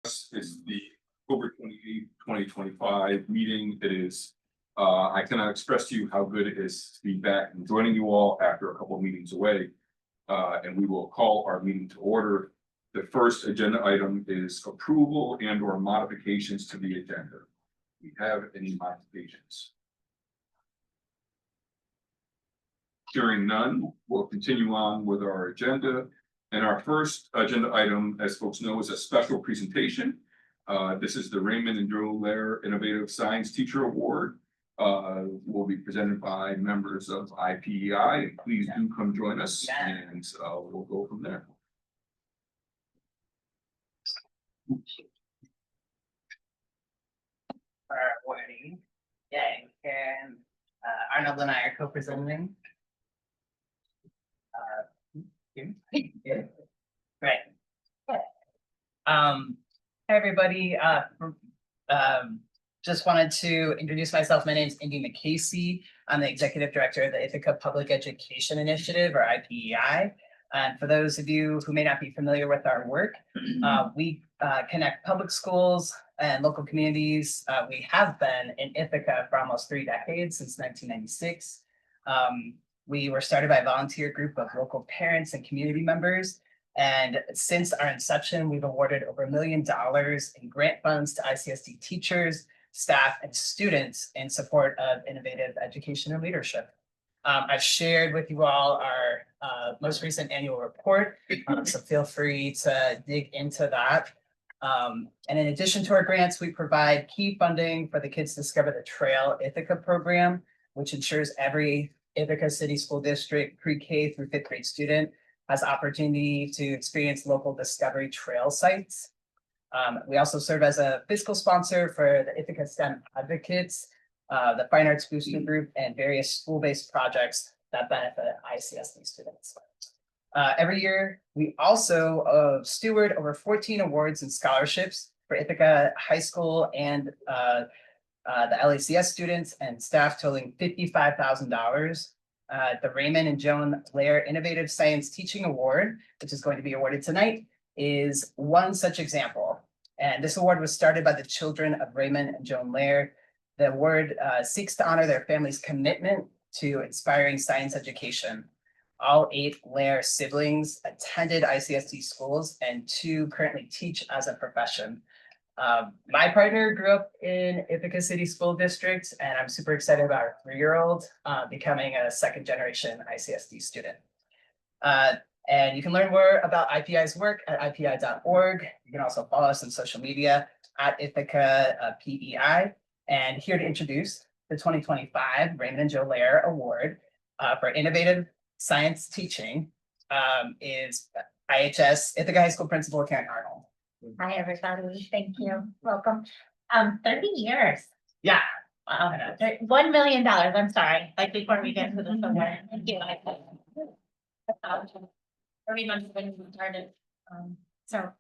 Is the October 28th, 2025 meeting. It is, I cannot express to you how good it is to be back and joining you all after a couple of meetings away. And we will call our meeting to order. The first agenda item is approval and or modifications to the agenda. Do we have any modifications? Hearing none, we'll continue on with our agenda. And our first agenda item, as folks know, is a special presentation. This is the Raymond and Joe Lair Innovative Science Teacher Award. Will be presented by members of IPEI. Please do come join us, and we'll go from there. For our awarding, and Arnold and I are co-presenting. Right. Hi, everybody. Just wanted to introduce myself. My name is Indy McCasey. I'm the Executive Director of the Ithaca Public Education Initiative, or IPEI. And for those of you who may not be familiar with our work, we connect public schools and local communities. We have been in Ithaca for almost 3 decades, since 1996. We were started by a volunteer group of local parents and community members. And since our inception, we've awarded over $1 million in grant funds to ICSD teachers, staff, and students in support of innovative education and leadership. I've shared with you all our most recent annual report, so feel free to dig into that. And in addition to our grants, we provide key funding for the Kids Discover the Trail Ithaca program, which ensures every Ithaca City School District pre-K through 5th grade student has opportunity to experience local discovery trail sites. We also serve as a fiscal sponsor for the Ithaca STEM Advocates, the Fine Arts Booster Group, and various school-based projects that benefit ICSD students. Every year, we also steward over 14 awards and scholarships for Ithaca High School and the LACS students and staff, totaling $55,000. The Raymond and Joan Lair Innovative Science Teaching Award, which is going to be awarded tonight, is one such example. And this award was started by the children of Raymond and Joan Lair. The award seeks to honor their family's commitment to inspiring science education. All 8 Lair siblings attended ICSD schools, and 2 currently teach as a profession. My partner grew up in Ithaca City School District, and I'm super excited about our 3-year-old becoming a 2nd generation ICSD student. And you can learn more about IPEI's work at IPEI.org. You can also follow us on social media at Ithaca PEI. And here to introduce the 2025 Raymond and Joe Lair Award for Innovative Science Teaching is IHS Ithaca High School Principal Karen Arnold. Hi, everybody. Thank you. Welcome. 30 years. Yeah. Wow. $1 million. I'm sorry. Like before we get to the award. Thank you. 30 months when we started. So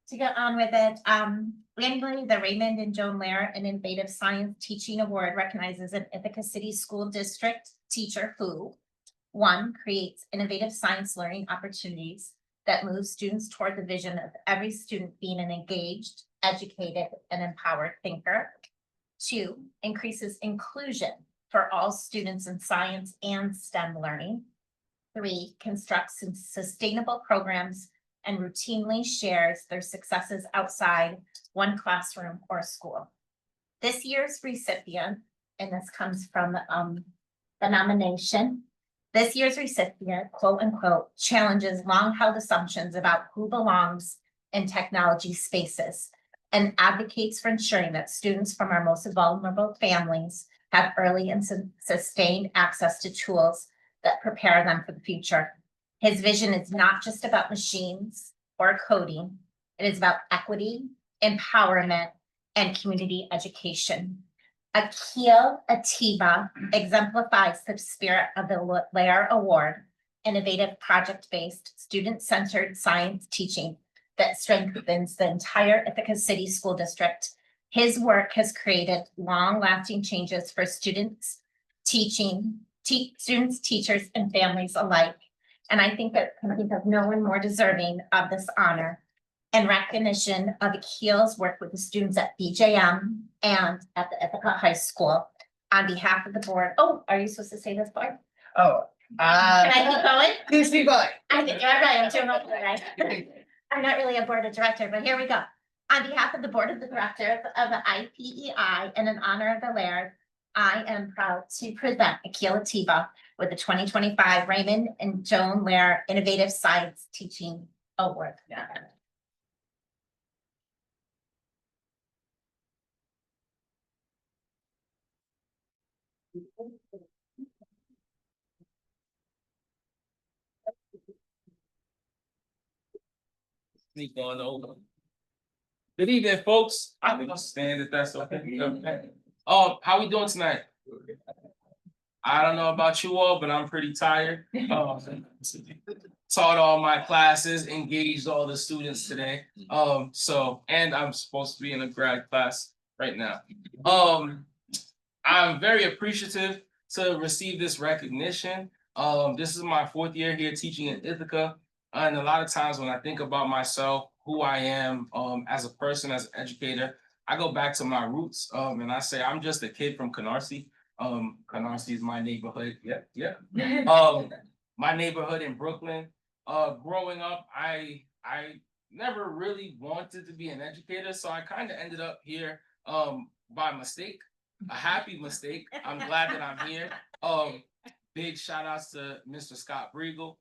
to get on with it, annually, the Raymond and Joan Lair an Innovative Science Teaching Award recognizes an Ithaca City School District teacher who, 1, creates innovative science learning opportunities that moves students toward the vision of every student being an engaged, educated, and empowered thinker. 2, increases inclusion for all students in science and STEM learning. 3, constructs sustainable programs and routinely shares their successes outside one classroom or school. This year's recipient, and this comes from the nomination, this year's recipient, quote unquote, challenges long-held assumptions about who belongs in technology spaces and advocates for ensuring that students from our most vulnerable families have early and sustained access to tools that prepare them for the future. His vision is not just about machines or coding. It is about equity, empowerment, and community education. Akil Atiba exemplifies the spirit of the Lair Award, innovative project-based, student-centered science teaching that strengthens the entire Ithaca City School District. His work has created long-lasting changes for students, students, teachers, and families alike. And I think that I think of no one more deserving of this honor. in recognition of Akil's work with the students at BJM and at the Ithaca High School. On behalf of the board, oh, are you supposed to say this part? Oh, Can I keep going? please be going. I think you're right, I'm doing okay, right? I'm not really a board of director, but here we go. On behalf of the board of the directors of the IPEI and in honor of the Laird, I am proud to present Akil Atiba with the 2025 Raymond and Joan Lair Innovative Science Teaching Award. Sneak on over. Good evening, folks. I think I'll stand if that's okay. How we doing tonight? I don't know about you all, but I'm pretty tired. Taught all my classes, engaged all the students today. And I'm supposed to be in a grad class right now. I'm very appreciative to receive this recognition. This is my 4th year here teaching in Ithaca. And a lot of times when I think about myself, who I am as a person, as an educator, I go back to my roots and I say I'm just a kid from Canarsie. Canarsie is my neighborhood. Yeah. My neighborhood in Brooklyn. Growing up, I never really wanted to be an educator, so I kind of ended up here by mistake, a happy mistake. I'm glad that I'm here. Big shout outs to Mr. Scott Briegel,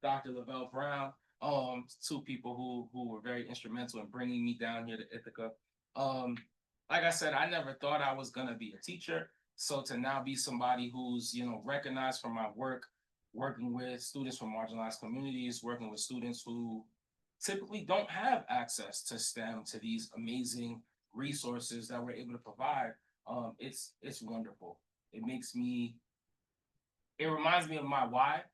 Dr. Lavelle Brown, 2 people who were very instrumental in bringing me down here to Ithaca. Like I said, I never thought I was gonna be a teacher. So to now be somebody who's, recognized for my work, working with students from marginalized communities, working with students who typically don't have access to STEM, to these amazing resources that we're able to provide, it's wonderful. It reminds me of my why.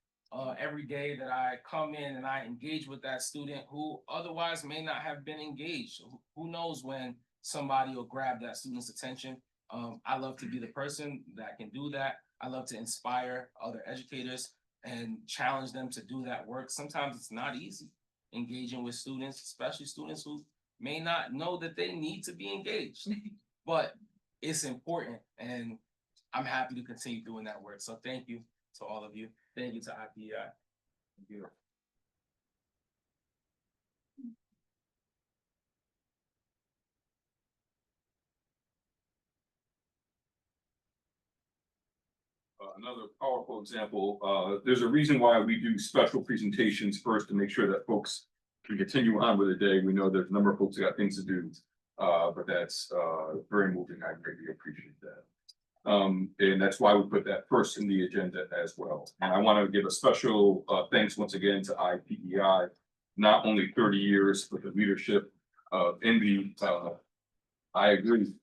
Every day that I come in and I engage with that student who otherwise may not have been engaged. Who knows when somebody will grab that student's attention. I love to be the person that can do that. I love to inspire other educators and challenge them to do that work. Sometimes it's not easy engaging with students, especially students who may not know that they need to be engaged, but it's important. And I'm happy to continue doing that work. So thank you to all of you. Thank you to IPEI. Thank you. Another powerful example, there's a reason why we do special presentations first to make sure that folks can continue on with the day. We know there's a number of folks that got things to do, but that's very moving. I greatly appreciate that. And that's why we put that first in the agenda as well. And I want to give a special thanks once again to IPEI, not only 30 years, but the leadership of Indy. I agree.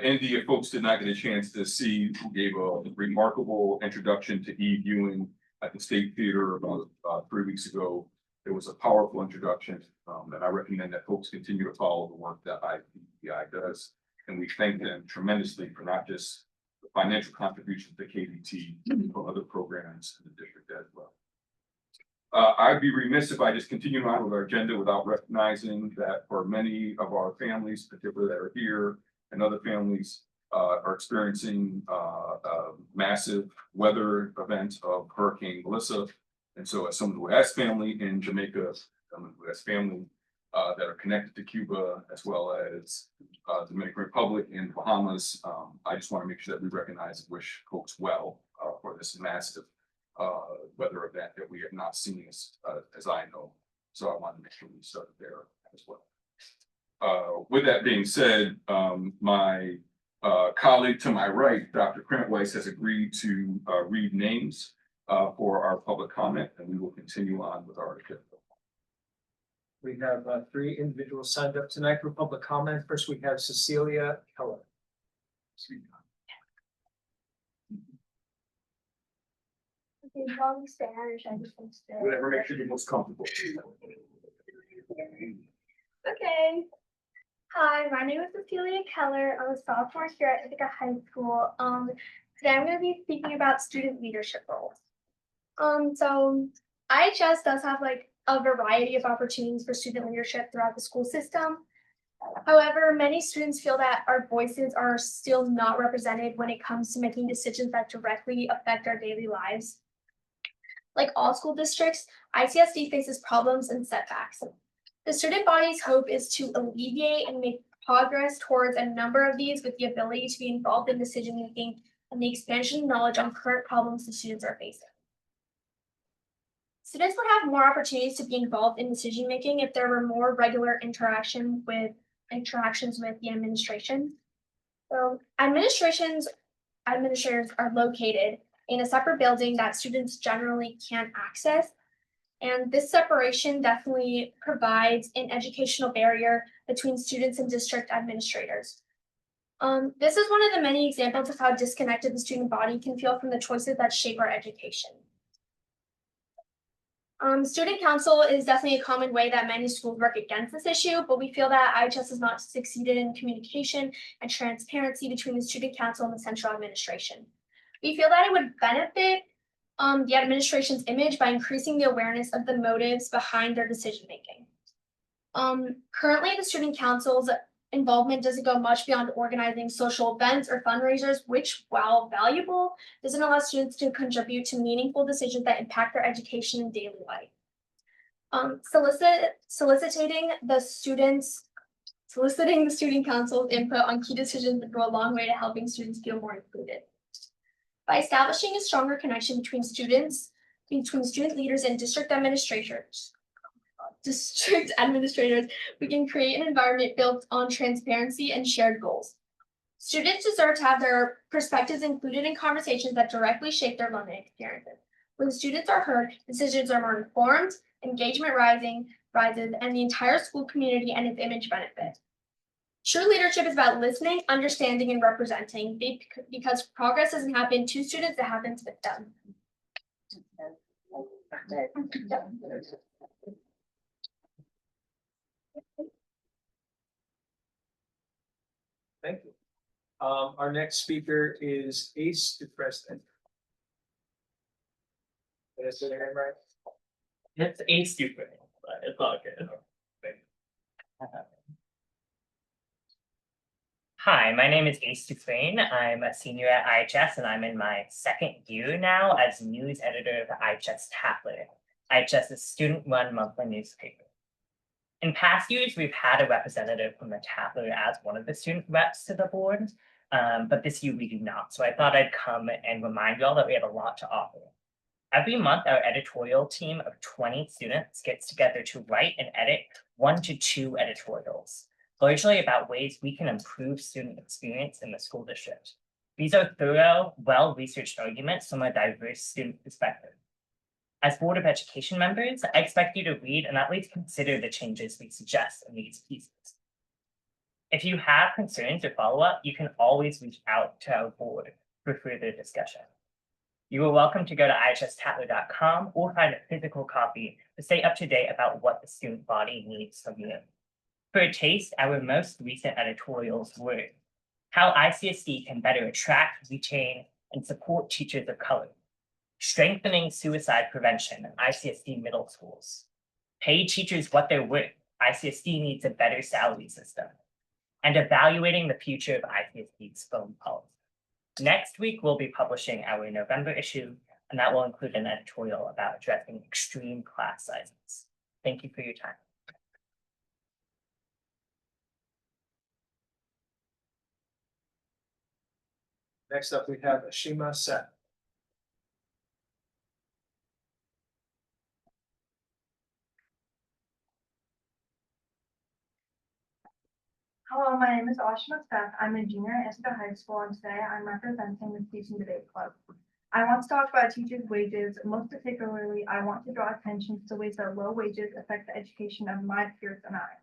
Indy, if folks did not get a chance to see, gave a remarkable introduction to Eve Ewing at the State Theater about 3 weeks ago. It was a powerful introduction, and I recommend that folks continue to follow the work that IPEI does. And we thank them tremendously for not just the financial contributions to KDT, but other programs in the district as well. I'd be remiss if I just continue on with our agenda without recognizing that for many of our families, particularly that are here, and other families are experiencing a massive weather event of Hurricane Melissa. And so as someone who has family in Jamaica, someone who has family that are connected to Cuba, as well as Dominican Republic and Bahamas, I just want to make sure that we recognize and wish folks well for this massive weather event that we have not seen as I know. So I want to make sure we start there as well. With that being said, my colleague to my right, Dr. Krantweiss, has agreed to read names for our public comment, and we will continue on with our agenda. We have 3 individuals signed up tonight for public comment. First, we have Cecilia Keller. Okay, long Spanish, I just want to stay. Whatever makes you the most comfortable. Okay. Hi, my name is Cecilia Keller. I'm a sophomore here at Ithaca High School. Today I'm going to be speaking about student leadership roles. So IHS does have like a variety of opportunities for student leadership throughout the school system. However, many students feel that our voices are still not represented when it comes to making decisions that directly affect our daily lives. Like all school districts, ICSD faces problems and setbacks. The student body's hope is to alleviate and make progress towards a number of these with the ability to be involved in decision-making and the expansion of knowledge on current problems the students are facing. Students would have more opportunities to be involved in decision-making if there were more regular interactions with the administration. So administrators are located in a separate building that students generally can't access. And this separation definitely provides an educational barrier between students and district administrators. This is one of the many examples of how disconnected the student body can feel from the choices that shape our education. Student council is definitely a common way that many schools work against this issue, but we feel that IHS has not succeeded in communication and transparency between the student council and the central administration. We feel that it would benefit the administration's image by increasing the awareness of the motives behind their decision-making. Currently, the student council's involvement doesn't go much beyond organizing social events or fundraisers, which, while valuable, doesn't allow students to contribute to meaningful decisions that impact their education and daily life. Soliciting the student council's input on key decisions would go a long way to helping students feel more included. By establishing a stronger connection between student leaders and district administrators, we can create an environment built on transparency and shared goals. Students deserve to have their perspectives included in conversations that directly shape their learning experiences. When students are heard, decisions are more informed, engagement rises, and the entire school community and its image benefit. True leadership is about listening, understanding, and representing, because progress doesn't happen to students, it happens with them. Thank you. Our next speaker is Ace DePreston. Did I say your name right? It's a stupid, but it's all good. Hi, my name is Ace Dufresne. I'm a senior at IHS and I'm in my second year now as news editor of the IHS Tatler, IHS's student-run monthly newspaper. In past years, we've had a representative from the Tatler as one of the student reps to the board, but this year we do not. So I thought I'd come and remind y'all that we have a lot to offer. Every month, our editorial team of 20 students gets together to write and edit 1 to 2 editorials, largely about ways we can improve student experience in the school district. These are thorough, well-researched arguments from a diverse student perspective. As Board of Education members, I expect you to read and at least consider the changes we suggest in these pieces. If you have concerns or follow-up, you can always reach out to our board for further discussion. You are welcome to go to IHStatler.com or find a physical copy to stay up to date about what the student body needs from you. For a taste, our most recent editorials were how ICSD can better attract, retain, and support teachers of color, strengthening suicide prevention in ICSD middle schools, pay teachers what they're worth, ICSD needs a better salary system, and evaluating the future of ICSD's phone policy. Next week, we'll be publishing our November issue, and that will include an editorial about addressing extreme class sizes. Thank you for your time. Next up, we have Ashima Seth. Hello, my name is Ashima Seth. I'm a junior at Ithaca High School, and today I'm representing the Teaching Debate Club. I want to talk about teachers' wages. Most particularly, I want to draw attention to ways that low wages affect the education of my peers and I.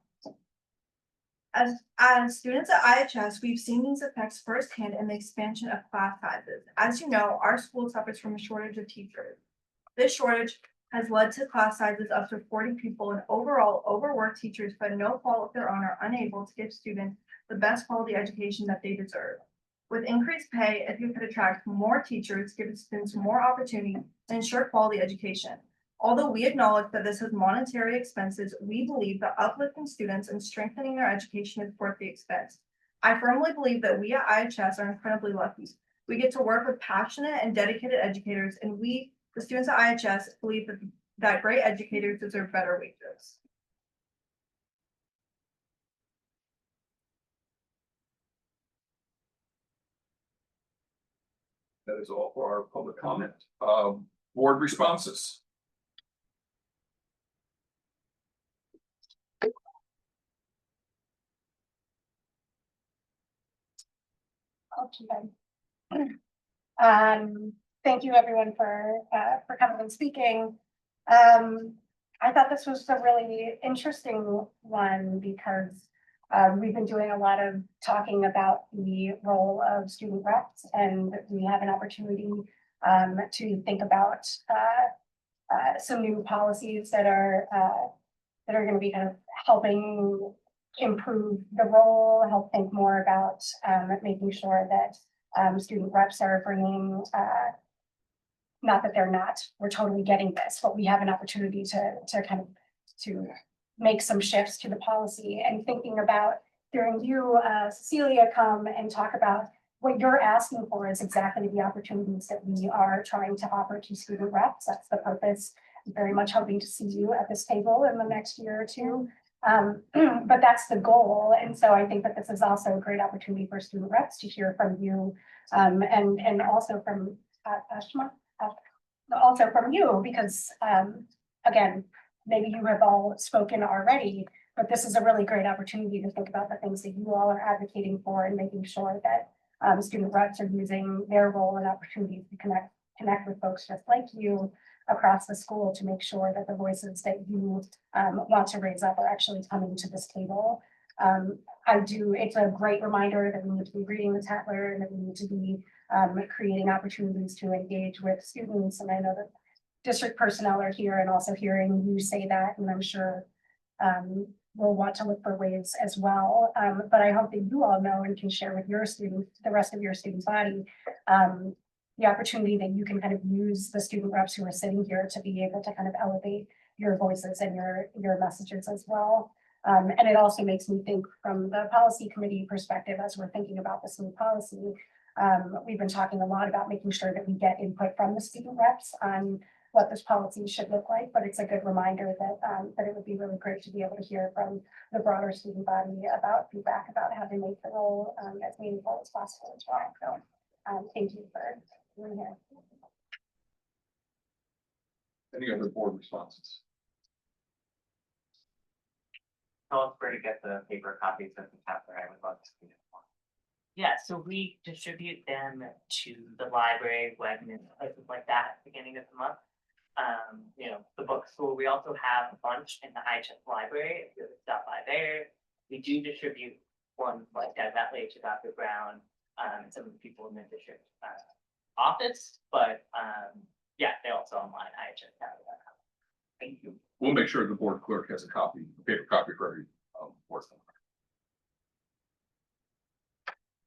As students at IHS, we've seen these effects firsthand in the expansion of class sizes. As you know, our school suffers from a shortage of teachers. This shortage has led to class sizes up to 40 people, and overall overworked teachers, by no fault of their own, are unable to give students the best quality education that they deserve. With increased pay, if you could attract more teachers, give students more opportunity, and ensure quality education. Although we acknowledge that this has monetary expenses, we believe that uplifting students and strengthening their education is worth the expense. I firmly believe that we at IHS are incredibly lucky. We get to work with passionate and dedicated educators, and we, the students at IHS, believe that great educators deserve better wages. That is all for our public comment. Board responses. Okay. Thank you everyone for coming and speaking. I thought this was a really interesting one because we've been doing a lot of talking about the role of student reps, and we have an opportunity to think about some new policies that are going to be kind of helping improve the role, help think more about making sure that student reps are bringing, not that they're not, we're totally getting this, but we have an opportunity to kind of to make some shifts to the policy, and thinking about hearing you, Cecilia, come and talk about what you're asking for is exactly the opportunities that we are trying to offer to student reps. That's the purpose. I'm very much hoping to see you at this table in the next year or two. But that's the goal. And so I think that this is also a great opportunity for student reps to hear from you, and also from Ashma, also from you, because again, maybe you have all spoken already, but this is a really great opportunity to think about the things that you all are advocating for, and making sure that student reps are using their role and opportunities to connect with folks just like you across the school, to make sure that the voices that you want to raise up are actually coming to this table. It's a great reminder that we need to be reading the Tatler, and that we need to be creating opportunities to engage with students. And I know that district personnel are here, and also hearing you say that, and I'm sure we'll want to look for ways as well. But I hope that you all know and can share with your students, the rest of your student body, the opportunity that you can kind of use the student reps who are sitting here to be able to kind of elevate your voices and your messages as well. And it also makes me think from the policy committee perspective, as we're thinking about this new policy, we've been talking a lot about making sure that we get input from the student reps on what this policy should look like, but it's a good reminder that that it would be really great to be able to hear from the broader student body about feedback about how to make the role as meaningful as possible as well. So thank you for being here. Any other board responses? Tell us where to get the paper copies of the chapter. I would love to see it. Yeah, so we distribute them to the library, Wegmans, places like that at the beginning of the month. You know, the bookstore, we also have a bunch in the IHS library. If you stop by there, we do distribute ones like directly to Dr. Brown, some of the people in the district office, but yeah, they're also online, IHS.com. Thank you. We'll make sure the board clerk has a copy, a paper copy for every board member.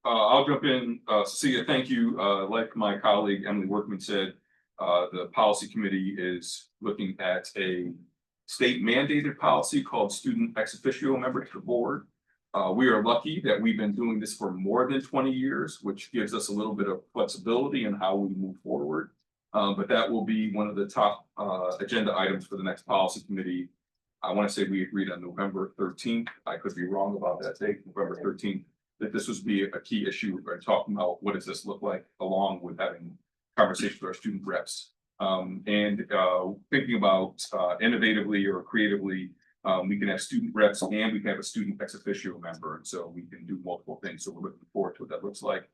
I'll jump in. Cecilia, thank you. Like my colleague Emily Workman said, the policy committee is looking at a state mandated policy called student ex officio member to the board. We are lucky that we've been doing this for more than 20 years, which gives us a little bit of flexibility in how we move forward. But that will be one of the top agenda items for the next policy committee. I want to say we agreed on November 13th. I could be wrong about that date, November 13th, that this would be a key issue. We're talking about what does this look like, along with having conversations with our student reps. Thinking about innovatively or creatively, we can have student reps and we can have a student ex officio member. And so we can do multiple things. So we're looking forward to what that looks like.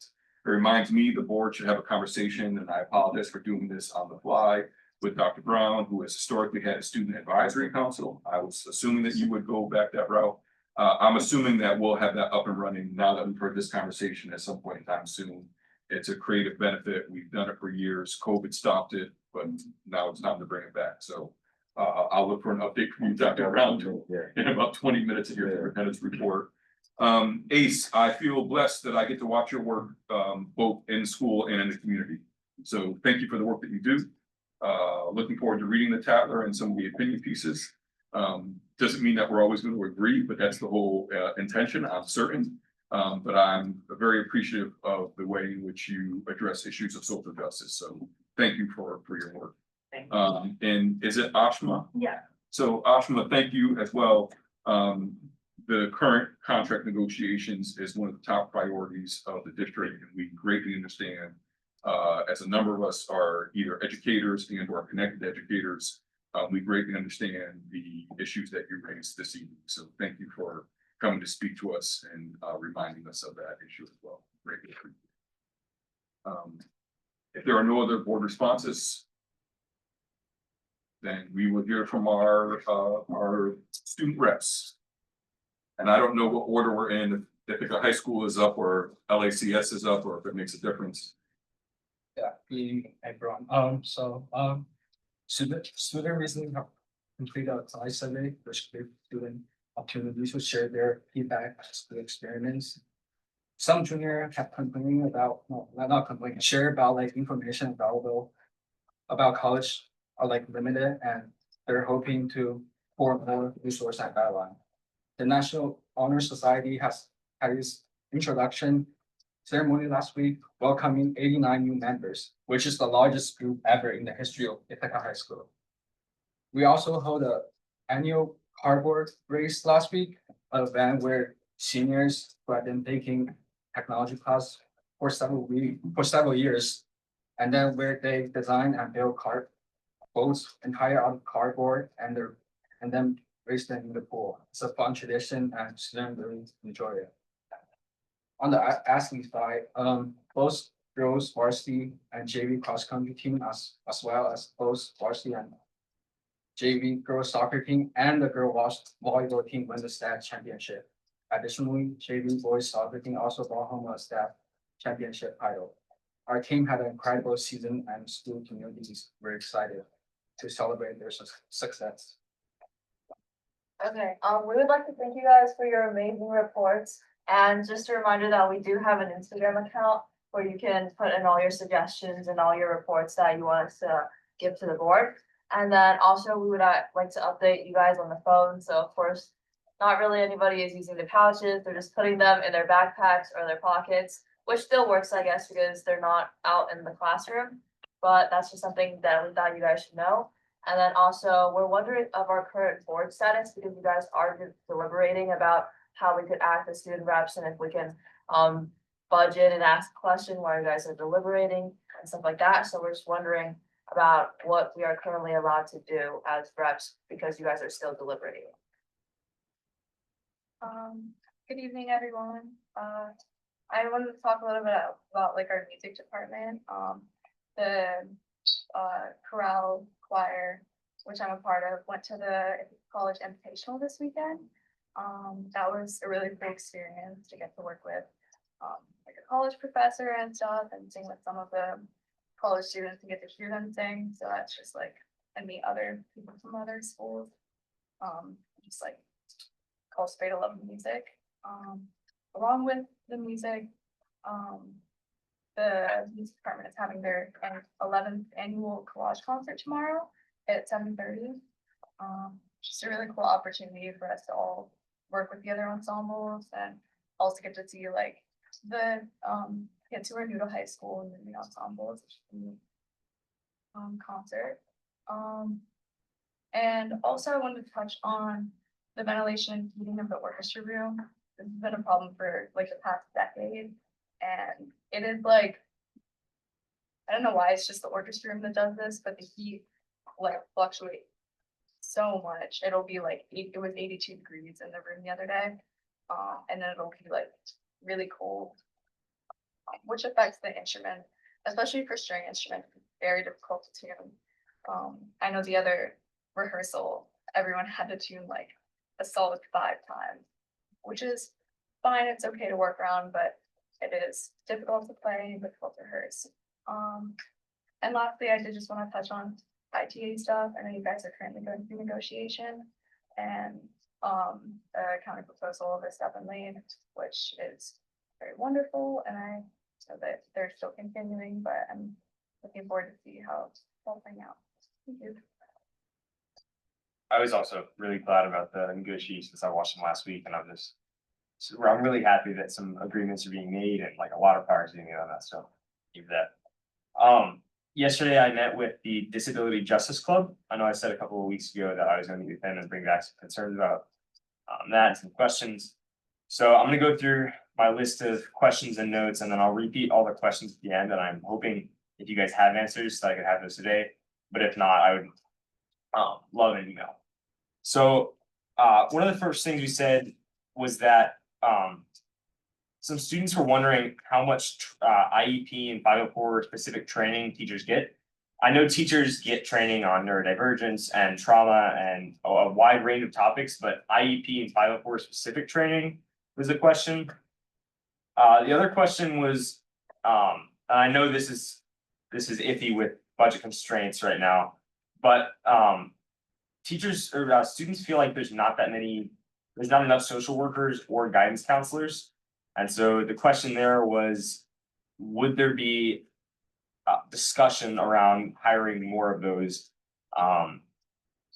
It reminds me the board should have a conversation, and I apologize for doing this on the fly, with Dr. Brown, who has historically had a student advisory council. I was assuming that you would go back that route. I'm assuming that we'll have that up and running now that we've heard this conversation at some point in time soon. It's a creative benefit. We've done it for years. COVID stopped it, but now it's time to bring it back. So I'll look for an update from you, Dr. Brown, in about 20 minutes of your superintendent's report. Ace, I feel blessed that I get to watch your work both in school and in the community. So thank you for the work that you do. Looking forward to reading the Tatler and some of the opinion pieces. Doesn't mean that we're always going to agree, but that's the whole intention, I'm certain. But I'm very appreciative of the way in which you address issues of social justice. So thank you for your work. Thank you. And is it Ashma? Yeah. So Ashma, thank you as well. The current contract negotiations is one of the top priorities of the district, and we greatly understand. As a number of us are either educators and or connected educators, we greatly understand the issues that you raised this evening. So thank you for coming to speak to us and reminding us of that issue as well. Greatly appreciate it. If there are no other board responses, then we will hear from our student reps. And I don't know what order we're in, if the high school is up or LACS is up, or if it makes a difference. Yeah, being everyone. Student recently have completed a class survey, which gave student opportunity to share their feedback, school experience. Some junior have complaining about, no, not complaining, share about like information available about college are like limited, and they're hoping to form more resource and guideline. The National Honor Society has had its introduction ceremony last week, welcoming 89 new members, which is the largest group ever in the history of Ithaca High School. We also held an annual cardboard race last week, an event where seniors who have been taking technology class for several years, and then where they design and build boats entire out of cardboard and then race them in the pool. It's a fun tradition and students really enjoy it. On the athlete side, both girls varsity and JV cross country team as well as both varsity and JV girls soccer team and the girl volleyball team won the state championship. Additionally, JV boys soccer team also brought home a state championship title. Our team had an incredible season, and school communities were excited to celebrate their success. Okay, we would like to thank you guys for your amazing reports. And just a reminder that we do have an Instagram account where you can put in all your suggestions and all your reports that you want us to give to the board. And then also we would like to update you guys on the phone. So of course, not really anybody is using the pouches. They're just putting them in their backpacks or their pockets, which still works, I guess, because they're not out in the classroom. But that's just something that we thought you guys should know. And then also, we're wondering of our current board status because you guys are deliberating about how we could act as student reps and if we can budget and ask a question while you guys are deliberating and stuff like that. So we're just wondering about what we are currently allowed to do as reps because you guys are still deliberating. Good evening, everyone. I wanted to talk a little bit about like our music department. The chorale choir, which I'm a part of, went to the college invitational this weekend. That was a really cool experience to get to work with like a college professor and stuff and sing with some of the college students and get to hear them sing. So that's just like, and meet other people from other schools. Just like call straight love music. Along with the music, the music department is having their 11th annual collage concert tomorrow at 7:30. Just a really cool opportunity for us to all work with the other ensembles and also get to see like the kids who are new to high school and the ensembles concert. And also I wanted to touch on the ventilation and heating of the orchestra room. This has been a problem for like the past decade. And it is like, I don't know why it's just the orchestra room that does this, but the heat like fluctuates so much. It'll be like, it was 82 degrees in the room the other day. And then it'll be like really cold, which affects the instrument, especially for string instrument, very difficult to tune. I know the other rehearsal, everyone had to tune like a solid 5 times, which is fine. It's okay to work around, but it is difficult to play and difficult to rehearse. And lastly, I did just want to touch on ITA stuff. I know you guys are currently going through negotiation and a counter proposal of a step and lane, which is very wonderful. And I know that they're still continuing, but I'm looking forward to see how it's all playing out. I was also really glad about the negotiations. I watched them last week and I'm really happy that some agreements are being made and like a lot of progress being made on that, so give that. Yesterday I met with the Disability Justice Club. I know I said a couple of weeks ago that I was gonna meet with them and bring back some concerns about that and some questions. So I'm gonna go through my list of questions and notes, and then I'll repeat all the questions at the end, and I'm hoping if you guys have answers, that I could have those today, but if not, I would love an email. So one of the first things we said was that some students were wondering how much IEP and 504 specific training teachers get. I know teachers get training on neurodivergence and trauma and a wide range of topics, but IEP and 504 specific training was a question. The other question was, and I know this is iffy with budget constraints right now, but teachers or students feel like there's not enough social workers or guidance counselors. And so the question there was, would there be discussion around hiring more of those,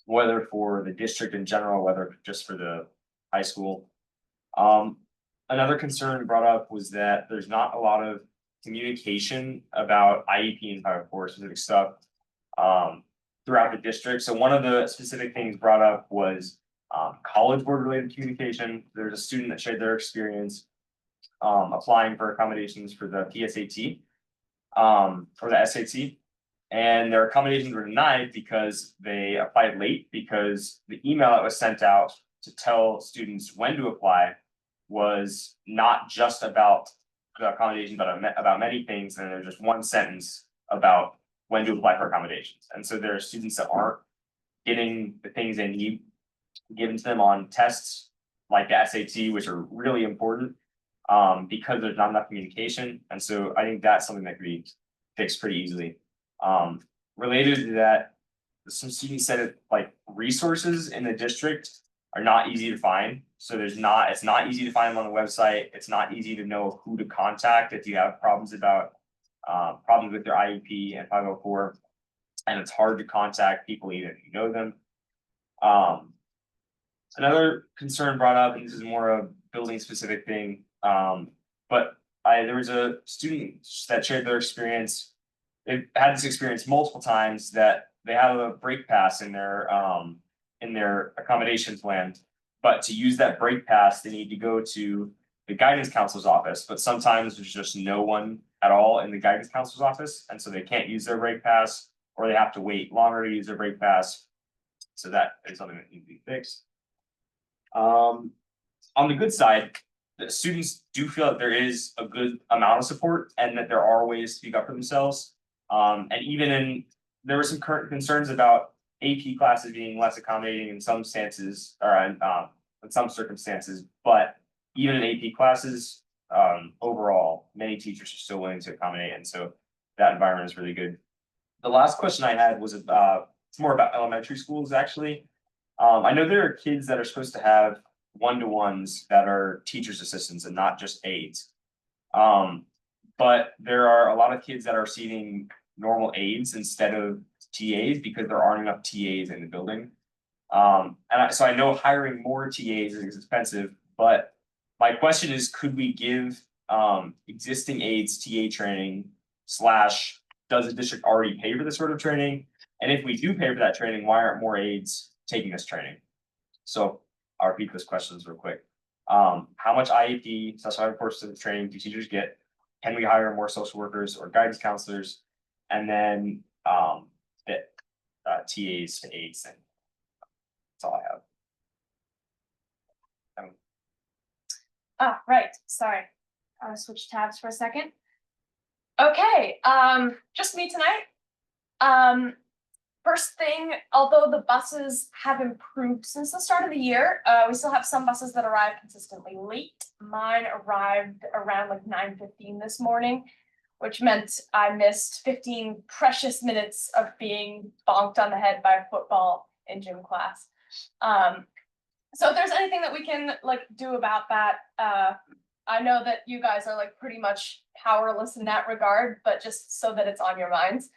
whether for the district in general, whether just for the high school. Another concern brought up was that there's not a lot of communication about IEP and 504 specific stuff throughout the district. So one of the specific things brought up was college board related communication. There's a student that shared their experience applying for accommodations for the PSAT or the SAT, and their accommodations were denied because they applied late, because the email that was sent out to tell students when to apply was not just about the accommodation, but about many things, and there's just one sentence about when to apply for accommodations. And so there are students that aren't getting the things they need given to them on tests like the SAT, which are really important, because there's not enough communication. And so I think that's something that could be fixed pretty easily. Related to that, some students said it, like, resources in the district are not easy to find. So it's not easy to find them on the website. It's not easy to know who to contact if you have problems with your IEP and 504, and it's hard to contact people even if you know them. Another concern brought up, and this is more a building specific thing, but there was a student that shared their experience. They've had this experience multiple times, that they have a break pass in their accommodation plan, but to use that break pass, they need to go to the guidance counselor's office, but sometimes there's just no one at all in the guidance counselor's office, and so they can't use their break pass, or they have to wait longer to use their break pass. So that is something that needs to be fixed. On the good side, the students do feel that there is a good amount of support and that there are ways to speak up for themselves. And there were some current concerns about AP classes being less accommodating in some instances, or in some circumstances, but even in AP classes, overall, many teachers are still willing to accommodate, and so that environment is really good. The last question I had was it's more about elementary schools, actually. I know there are kids that are supposed to have one-to-ones that are teachers' assistants and not just aides. But there are a lot of kids that are receiving normal aides instead of TAs because there aren't enough TAs in the building. So I know hiring more TAs is expensive, but my question is, could we give existing aides TA training / does the district already pay for this sort of training? And if we do pay for that training, why aren't more aides taking this training? So I'll repeat those questions real quick. How much IEP / course of training do teachers get? Can we hire more social workers or guidance counselors? And then TAs to aides. And that's all I have. Right, sorry. I'll switch tabs for a second. Okay, just me tonight. First thing, although the buses have improved since the start of the year, we still have some buses that arrive consistently late. Mine arrived around like 9:15 this morning, which meant I missed 15 precious minutes of being bonked on the head by a football in gym class. So if there's anything that we can do about that, I know that you guys are pretty much powerless in that regard, but just so that it's on your minds.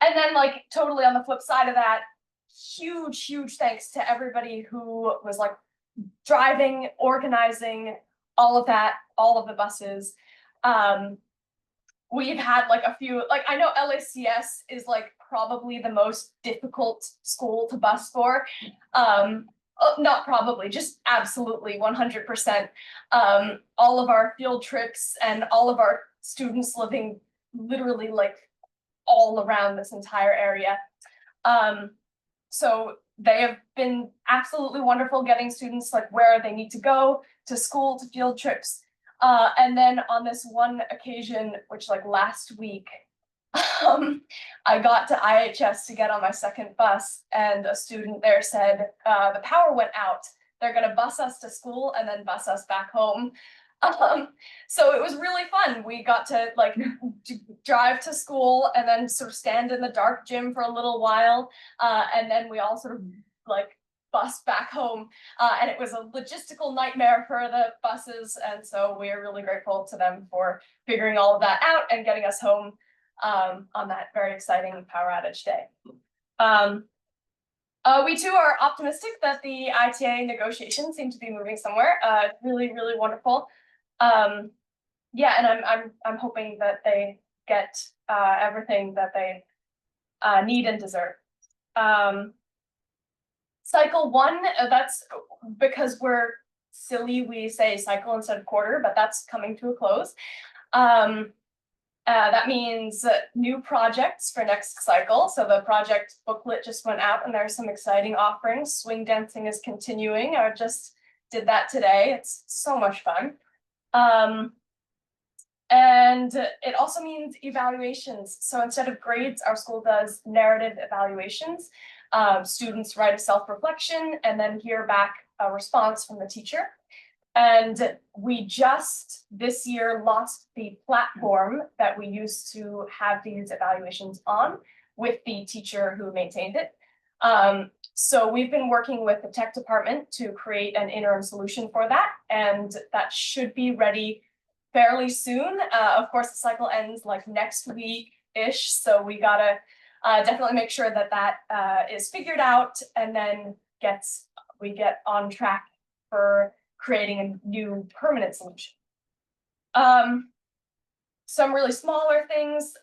And then like totally on the flip side of that, huge thanks to everybody who was like driving, organizing, all of that, all of the buses. We've had like a few, like I know LACS is like probably the most difficult school to bus for. Not probably, just absolutely 100%. All of our field trips and all of our students living literally like all around this entire area. So they have been absolutely wonderful getting students like where they need to go to school, to field trips. And then on this one occasion, which like last week, I got to IHS to get on my second bus and a student there said, the power went out. They're gonna bus us to school and then bus us back home. So it was really fun. We got to like drive to school and then sort of stand in the dark gym for a little while. And then we all sort of like bus back home. And it was a logistical nightmare for the buses. And so we are really grateful to them for figuring all of that out and getting us home on that very exciting power outage day. We too are optimistic that the ITA negotiations seem to be moving somewhere. Really wonderful. Yeah, and I'm hoping that they get everything that they need and deserve. Cycle 1, that's because we're silly, we say cycle instead of quarter, but that's coming to a close. That means new projects for next cycle. So the project booklet just went out and there's some exciting offerings. Swing dancing is continuing. I just did that today. It's so much fun. And it also means evaluations. So instead of grades, our school does narrative evaluations. Students write a self-reflection and then hear back a response from the teacher. And we just this year lost the platform that we used to have these evaluations on with the teacher who maintained it. So we've been working with the tech department to create an interim solution for that, and that should be ready fairly soon. Of course, the cycle ends like next week-ish, so we gotta definitely make sure that that is figured out and then we get on track for creating a new permanent solution. Some really smaller things,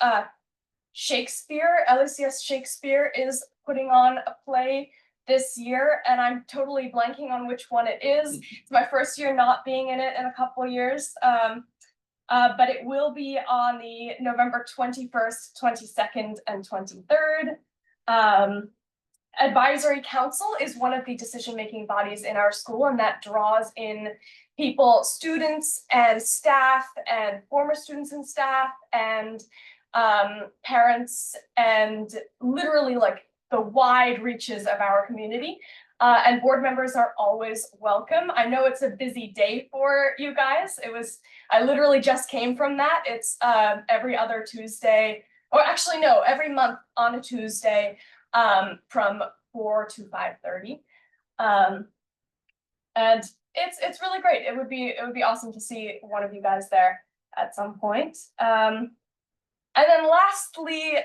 Shakespeare, LACS Shakespeare is putting on a play this year, and I'm totally blanking on which one it is. It's my first year not being in it in a couple of years. But it will be on the November 21st, 22nd, and 23rd. Advisory Council is one of the decision-making bodies in our school, and that draws in people, students and staff and former students and staff and parents and literally like the wide reaches of our community. And board members are always welcome. I know it's a busy day for you guys. I literally just came from that. It's every other Tuesday, or actually no, every month on a Tuesday from 4 to 5:30. And it's really great. It would be awesome to see one of you guys there at some point. And then lastly,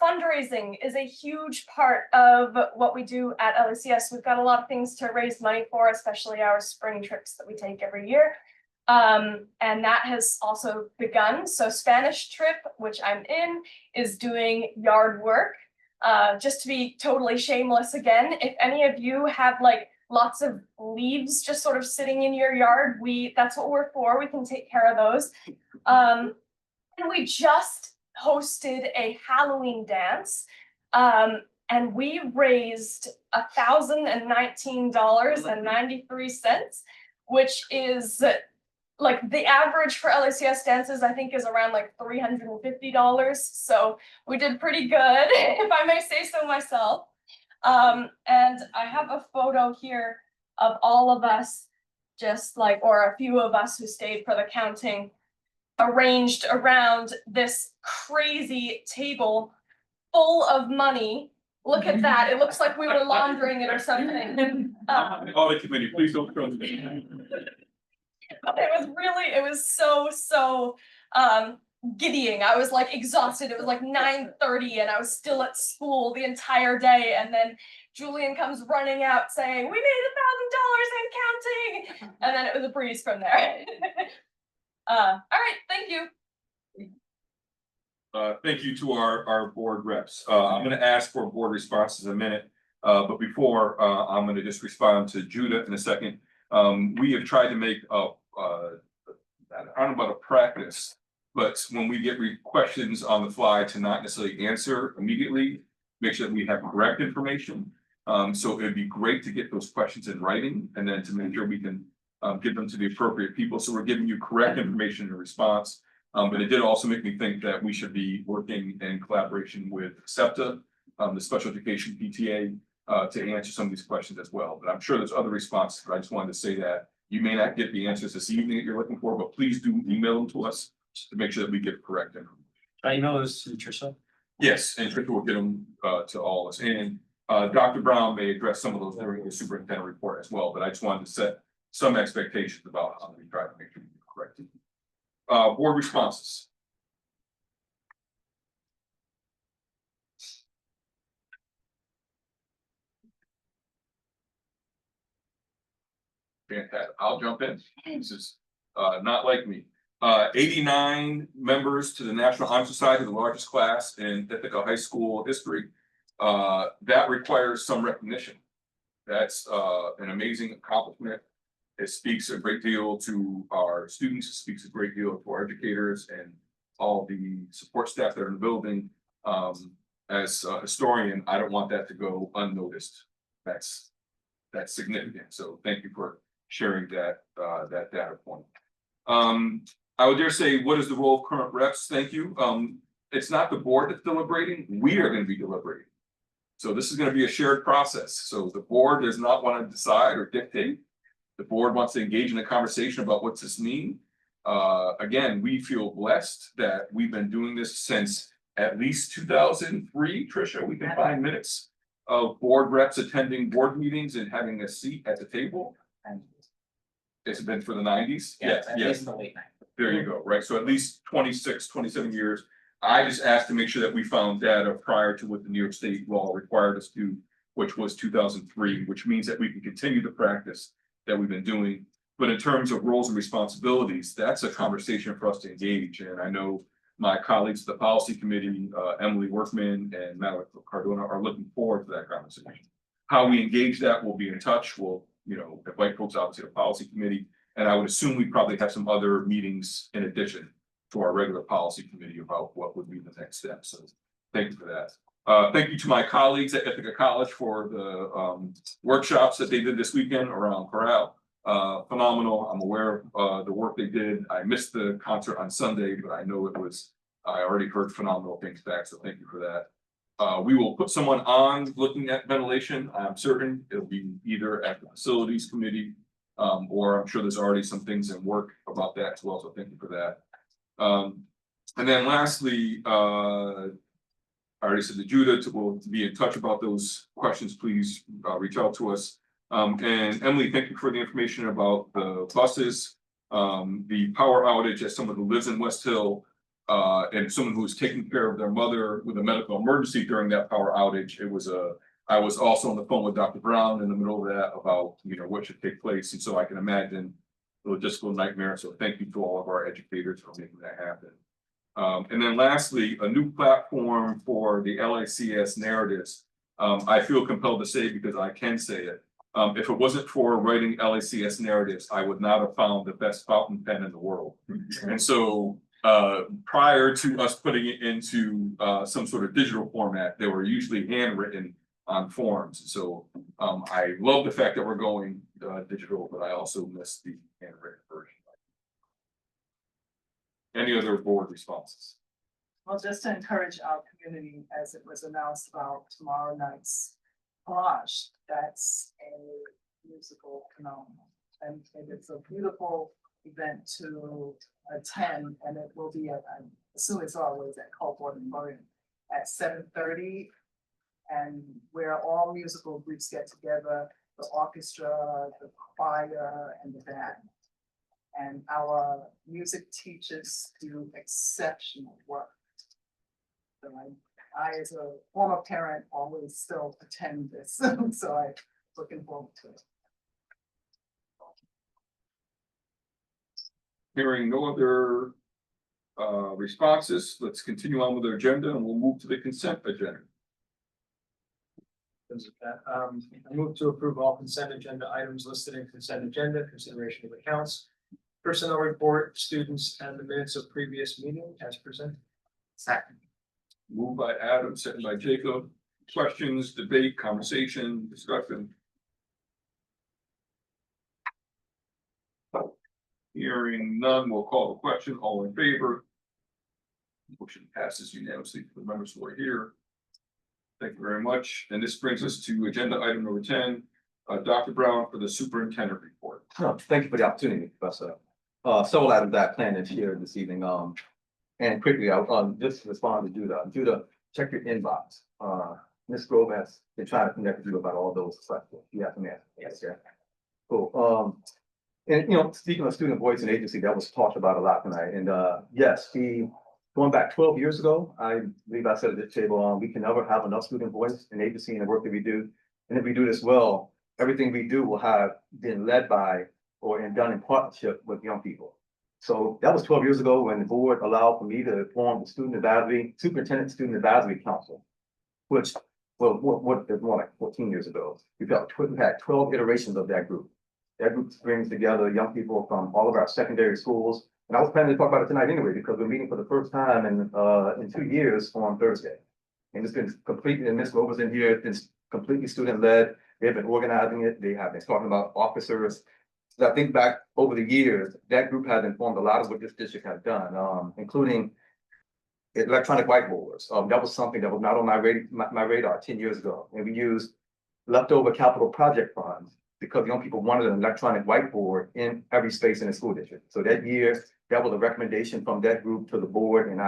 fundraising is a huge part of what we do at LACS. We've got a lot of things to raise money for, especially our spring trips that we take every year. And that has also begun. So Spanish Trip, which I'm in, is doing yard work. Just to be totally shameless again, if any of you have like lots of leaves just sort of sitting in your yard, that's what we're for. We can take care of those. And we just hosted a Halloween dance, and we raised $1,019.93, which is like the average for LACS dances, I think, is around like $350. So we did pretty good, if I may say so myself. And I have a photo here of all of us, just like, or a few of us who stayed for the counting, arranged around this crazy table full of money. Look at that. It looks like we were laundering it or something. All the committee, please don't throw me. It was so giddying. I was like exhausted. It was like 9:30 and I was still at school the entire day. And then Julian comes running out saying, "We made $1,000 and counting." And then it was a breeze from there. All right, thank you. Thank you to our board reps. I'm gonna ask for board responses in a minute. But before, I'm gonna just respond to Judah in a second. We have tried to make I don't know about a practice, but when we get questions on the fly to not necessarily answer immediately, make sure that we have correct information. So it'd be great to get those questions in writing and then to make sure we can give them to the appropriate people. So we're giving you correct information in response. But it did also make me think that we should be working in collaboration with SEPTA, the Special Education PTA, to answer some of these questions as well. But I'm sure there's other responses, but I just wanted to say that you may not get the answers this evening that you're looking for, but please do email them to us to make sure that we get correct information. I email those to Tricia. Yes, and Tricia will get them to all of us. And Dr. Brown may address some of those during the superintendent report as well, but I just wanted to set some expectations about how we try to make sure we get corrected. Board responses. Fantastic. I'll jump in. This is not like me. 89 members to the National Honor Society, the largest class in Ithaca High School history. That requires some recognition. That's an amazing accomplishment. It speaks a great deal to our students. It speaks a great deal to our educators and all the support staff that are in the building. As a historian, I don't want that to go unnoticed. That's significant. So thank you for sharing that data point. I would dare say, what is the role of current reps? Thank you. It's not the board that's deliberating. We are going to be deliberating. So this is going to be a shared process. So the board does not want to decide or dictate. The board wants to engage in a conversation about what's this mean. Again, we feel blessed that we've been doing this since at least 2003. Tricia, we can find minutes of board reps attending board meetings and having a seat at the table. It's been for the 90s. Yes. There you go. Right. So at least 26, 27 years. I just asked to make sure that we found data prior to what the New York State law required us to do, which was 2003, which means that we can continue the practice that we've been doing. But in terms of roles and responsibilities, that's a conversation for us to engage. And I know my colleagues at the policy committee, Emily Workman and Madeline Cardona, are looking forward to that conversation. How we engage that, we'll be in touch. We'll, invite folks obviously to the policy committee. And I would assume we probably have some other meetings in addition to our regular policy committee about what would be the next step. So thank you for that. Thank you to my colleagues at Ithaca College for the workshops that they did this weekend around Corral. Phenomenal. I'm aware of the work they did. I missed the concert on Sunday, but I know I already heard phenomenal things back. So thank you for that. We will put someone on looking at ventilation. I'm certain it'll be either at the facilities committee, or I'm sure there's already some things in work about that as well. So thank you for that. And then lastly, I already said to Judah, we'll be in touch about those questions. Please reach out to us. And Emily, thank you for the information about the buses, the power outage as someone who lives in West Hill, and someone who was taking care of their mother with a medical emergency during that power outage. I was also on the phone with Dr. Brown in the middle of that about, what should take place. And so I can imagine the logistical nightmare. So thank you to all of our educators for making that happen. And then lastly, a new platform for the LICS narratives. I feel compelled to say, because I can say it, if it wasn't for writing LICS narratives, I would not have found the best fountain pen in the world. And so prior to us putting it into some sort of digital format, they were usually handwritten on forms. So I love the fact that we're going digital, but I also miss the handwritten version. Any other board responses? Well, just to encourage our community, as it was announced about tomorrow night's collage, that's a musical phenomenon. And it's a beautiful event to attend, and it will be, I assume it's always at Colport Memorial at 7:30. And where all musical groups get together, the orchestra, the choir, and the band. And our music teachers do exceptional work. So I, as a former parent, always still attend this, so I'm looking forward to it. Hearing no other responses, let's continue on with our agenda and we'll move to the consent agenda. I move to approve all consent agenda items listed in consent agenda, consideration of accounts, personnel report, students, and the minutes of previous meeting as presented. Second. Moved by Adam, second by Jacob. Questions, debate, conversation, discussion. Hearing none, we'll call the question. All in favor? Motion passes unanimously for the members who are here. Thank you very much. And this brings us to agenda item number 10. Dr. Brown for the superintendent report. Thank you for the opportunity, Professor. Several items that I planned to share this evening. And quickly, I'll just respond to Judah. Judah, check your inbox. Ms. Grove has been trying to connect with you about all those questions. You have some answers. Yes, sir. Cool. And speaking of student voice and agency, that was talked about a lot tonight. And yes, going back 12 years ago, I believe I said at this table, we can never have enough student voice and agency in the work that we do. And if we do this well, everything we do will have been led by and done in partnership with young people. So that was 12 years ago when the board allowed for me to form the Superintendent Student Advisory Council, which, well, what is more like 14 years ago. We had 12 iterations of that group. That group brings together young people from all of our secondary schools. And I was planning to talk about it tonight anyway, because we're meeting for the first time in 2 years on Thursday. And it's been completely, and Ms. Grover's in here, it's completely student-led. They've been organizing it. They have been talking about officers. So I think back over the years, that group has informed a lot of what this district has done, including electronic whiteboards. That was something that was not on my radar 10 years ago. And we used leftover capital project funds because young people wanted an electronic whiteboard in every space in the school district. So that year, that was a recommendation from that group to the board, and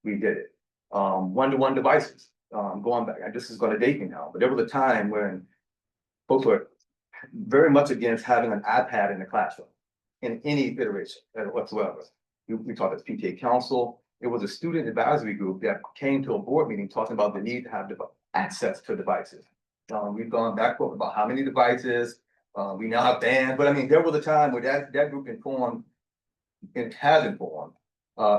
we did it. One-to-one devices, going back, this is gonna date me now, but there was a time when folks were very much against having an iPad in the classroom in any iteration whatsoever. We taught as PTA council. It was a student advisory group that came to a board meeting talking about the need to have access to devices. We've gone back about how many devices, we now have banned, but I mean, there was a time where that group informed and has informed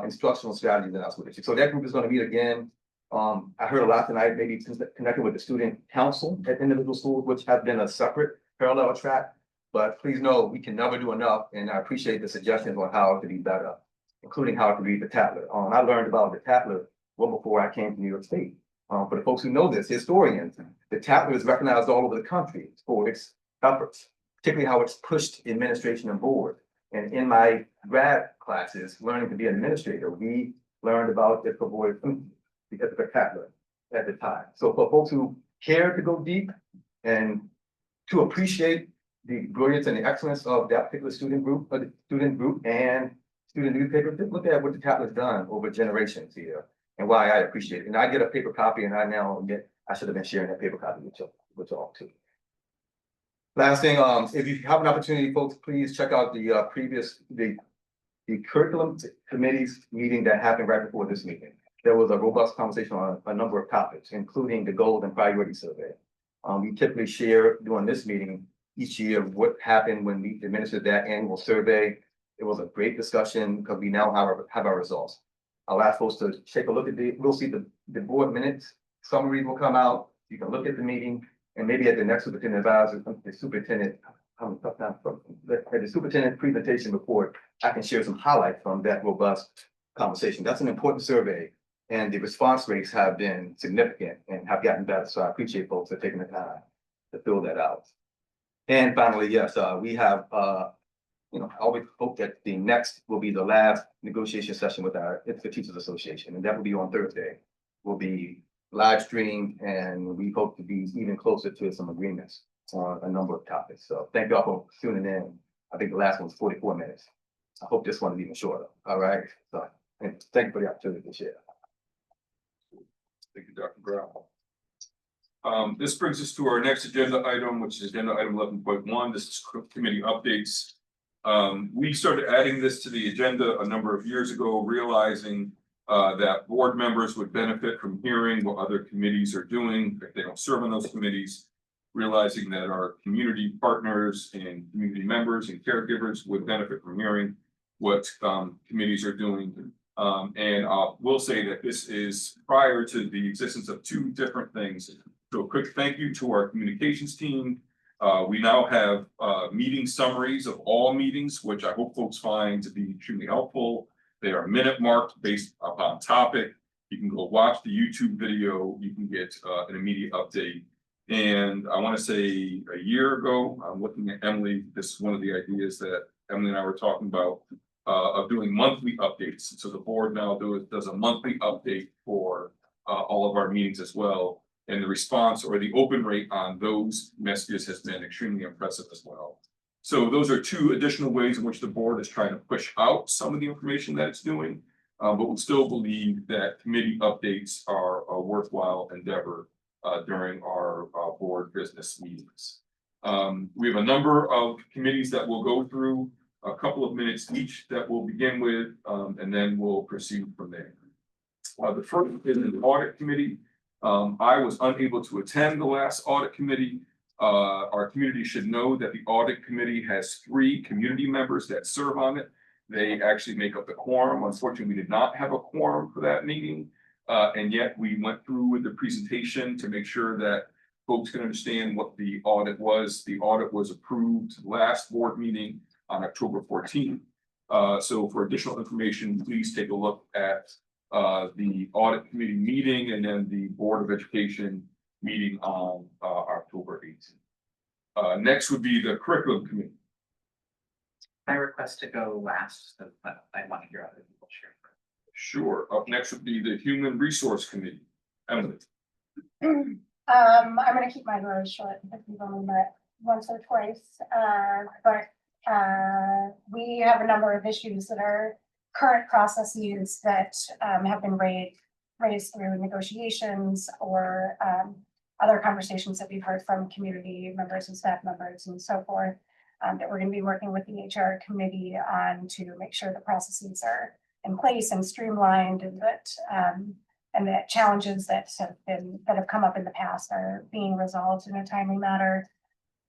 instructional strategies in our school district. So that group is going to meet again. I heard a lot tonight, maybe connecting with the student council at individual schools, which have been a separate parallel track. But please know we can never do enough, and I appreciate the suggestions on how it could be better, including how to read the tablet. I learned about the tablet well before I came to New York State. For the folks who know this, historians, the tablet is recognized all over the country for its efforts, particularly how it's pushed administration and board. And in my grad classes, learning to be an administrator, we learned about the tablet at the time. So for folks who care to go deep and to appreciate the brilliance and the excellence of that particular student group and student newspaper, just look at what the tablet's done over generations here and why I appreciate it. And I get a paper copy, and I should have been sharing that paper copy with y'all too. Last thing, if you have an opportunity, folks, please check out the curriculum committee's meeting that happened right before this meeting. There was a robust conversation on a number of topics, including the goals and priority survey. We typically share during this meeting each year what happened when we administered that annual survey. It was a great discussion because we now have our results. I'll ask folks to take a look at we'll see the board minutes, summaries will come out. You can look at the meeting, and maybe at the next superintendent advisor, the superintendent presentation report, I can share some highlights from that robust conversation. That's an important survey, and the response rates have been significant and have gotten better. So I appreciate folks for taking the time to fill that out. And finally, yes, we have, I always hope that the next will be the last negotiation session with the Teachers Association, and that will be on Thursday. Will be live streamed, and we hope to be even closer to some agreements on a number of topics. So thank y'all for tuning in. I think the last one was 44 minutes. I hope this one is even shorter. All right. So, and thank you for the opportunity to share. Thank you, Dr. Brown. This brings us to our next agenda item, which is agenda item 11.1. This is committee updates. We started adding this to the agenda a number of years ago, realizing that board members would benefit from hearing what other committees are doing if they don't serve on those committees. Realizing that our community partners and community members and caregivers would benefit from hearing what committees are doing. And we'll say that this is prior to the existence of two different things. So a quick thank you to our communications team. We now have meeting summaries of all meetings, which I hope folks find to be extremely helpful. They are minute marked based upon topic. You can go watch the YouTube video. You can get an immediate update. And I want to say a year ago, I'm looking at Emily. This is one of the ideas that Emily and I were talking about of doing monthly updates. So the board now does a monthly update for all of our meetings as well. And the response or the open rate on those messages has been extremely impressive as well. So those are two additional ways in which the board is trying to push out some of the information that it's doing. But we still believe that committee updates are a worthwhile endeavor during our board business meetings. We have a number of committees that we'll go through, a couple of minutes each that we'll begin with, and then we'll proceed from there. The first is an audit committee. I was unable to attend the last audit committee. Our community should know that the audit committee has 3 community members that serve on it. They actually make up the quorum. Unfortunately, we did not have a quorum for that meeting. And yet we went through with the presentation to make sure that folks can understand what the audit was. The audit was approved last board meeting on October 14th. So for additional information, please take a look at the audit committee meeting and then the Board of Education meeting on October 18th. Next would be the curriculum committee. I request to go last, so I want to hear other people share. Sure. Up next would be the Human Resource Committee. Emily. I'm gonna keep mine really short because we've only met once or twice, but we have a number of issues that are current processes that have been raised through negotiations or other conversations that we've heard from community members and staff members and so forth, that we're going to be working with the HR committee on to make sure the processes are in place and streamlined, and that challenges that have come up in the past are being resolved in a timely manner.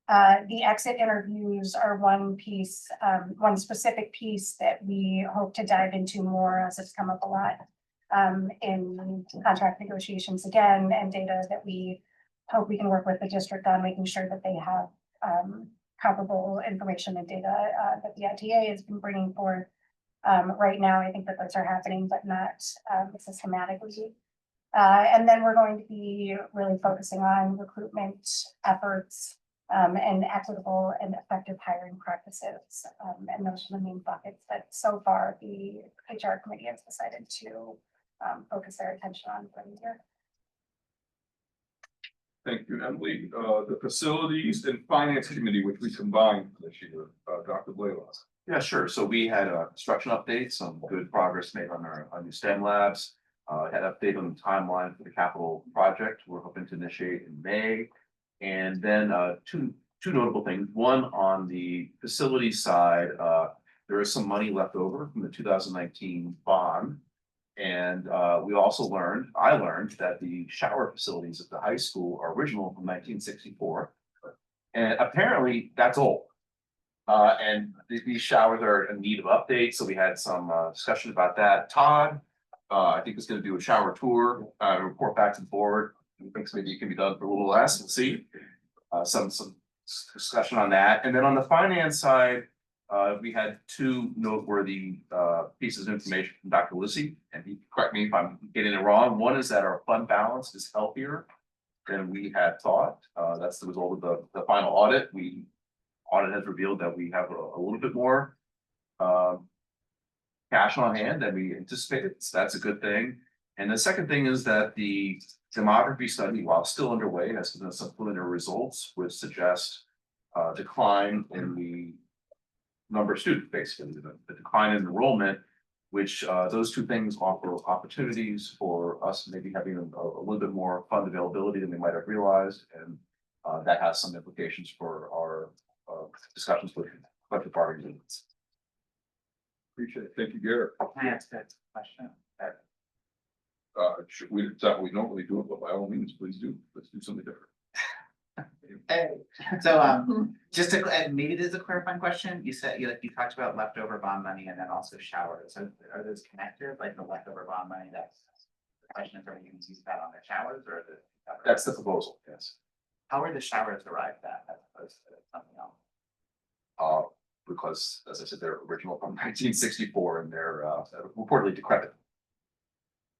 The exit interviews are one piece, one specific piece that we hope to dive into more, as it's come up a lot in contract negotiations again, and data that we hope we can work with the district on, making sure that they have comparable information and data that the ITA has been bringing forth. Right now, I think that those are happening, but not systematically. And then we're going to be really focusing on recruitment efforts and equitable and effective hiring practices. And those are the main buckets that so far the HR committee has decided to focus their attention on for the year. Thank you, Emily. The Facilities and Finance Committee, which we combined this year, Dr. Blaylock. Yeah, sure. So we had a construction update, some good progress made on our new STEM labs. Had update on the timeline for the capital project. We're hoping to initiate in May. And then two notable things. One, on the facility side, there is some money left over from the 2019 bond. And we also learned, I learned that the shower facilities at the high school are original from 1964. And apparently that's old. And these showers are in need of updates. So we had some discussion about that. Todd, I think is going to do a shower tour, report back to the board. He thinks maybe it can be done for a little less. We'll see. Some discussion on that. And then on the finance side, we had 2 noteworthy pieces of information from Dr. Lissy, and he correct me if I'm getting it wrong. One is that our fund balance is healthier than we had thought. That's the result of the final audit. Audit has revealed that we have a little bit more cash on hand than we anticipated. So that's a good thing. And the second thing is that the demography study, while still underway, has given us some preliminary results, which suggest a decline in the number of students, basically, the decline in enrollment, which those 2 things offer opportunities for us maybe having a little bit more fund availability than we might have realized. And that has some implications for our discussions with collective bargaining units. Appreciate it. Thank you, Garrett. Can I ask a question? Should we, that we don't really do it, but by all means, please do. Let's do something different. So, just to, maybe this is a clarifying question, you said, you talked about leftover bond money and then also showers, are those connected, like the leftover bond money, that's. The question is, are you gonna use that on the showers or the? That's the proposal, yes. How are the showers arrived at as opposed to something else? Because, as I said, they're original from 1964 and they're reportedly decrepit.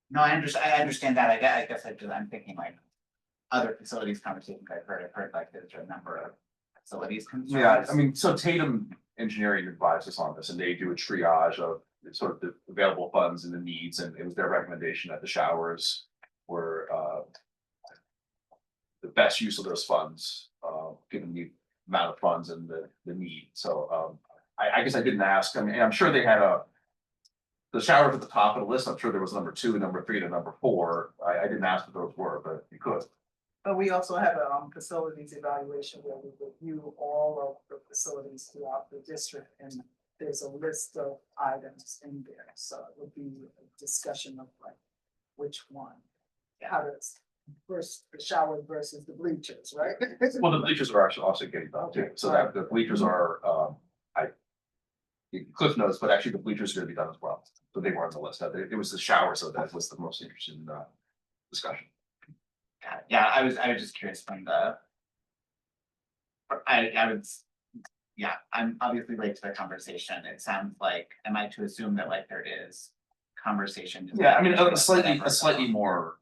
No, I understand that, I guess I'm thinking like. Other facilities conversations I've heard like there's a number of facilities concerns. Yeah, I mean, so Tatum Engineering advised us on this and they do a triage of sort of the available funds and the needs, and it was their recommendation that the showers were the best use of those funds, given the amount of funds and the need. So I guess I didn't ask. I mean, I'm sure they had the showers at the top of the list. I'm sure there was number 2, number 3, and number 4. I didn't ask what those were, but you could. But we also have a facilities evaluation where we review all of the facilities throughout the district, and there's a list of items in there, so it would be a discussion of like which one. How does first the shower versus the bleachers, right? Well, the bleachers are actually also getting done too, so that the bleachers are, Cliff knows, but actually the bleachers are gonna be done as well, so they were on the list. It was the shower, so that was the most interesting discussion. Yeah, I was just curious from the. I'm obviously late to the conversation, it sounds like, am I to assume that like there is conversation? Yeah, I mean, a slightly more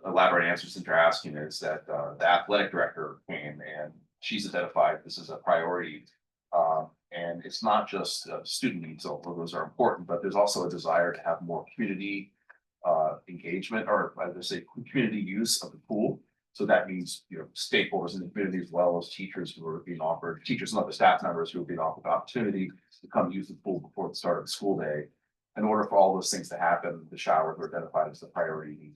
elaborate answer since you're asking is that the athletic director came and she's identified this as a priority. And it's not just student needs, although those are important, but there's also a desire to have more community engagement, or I would say community use of the pool. So that means, stakeholders in the community as well as teachers who are being offered, teachers and other staff members who are being offered the opportunity to come use the pool before the start of the school day. In order for all those things to happen, the showers were identified as the priority need.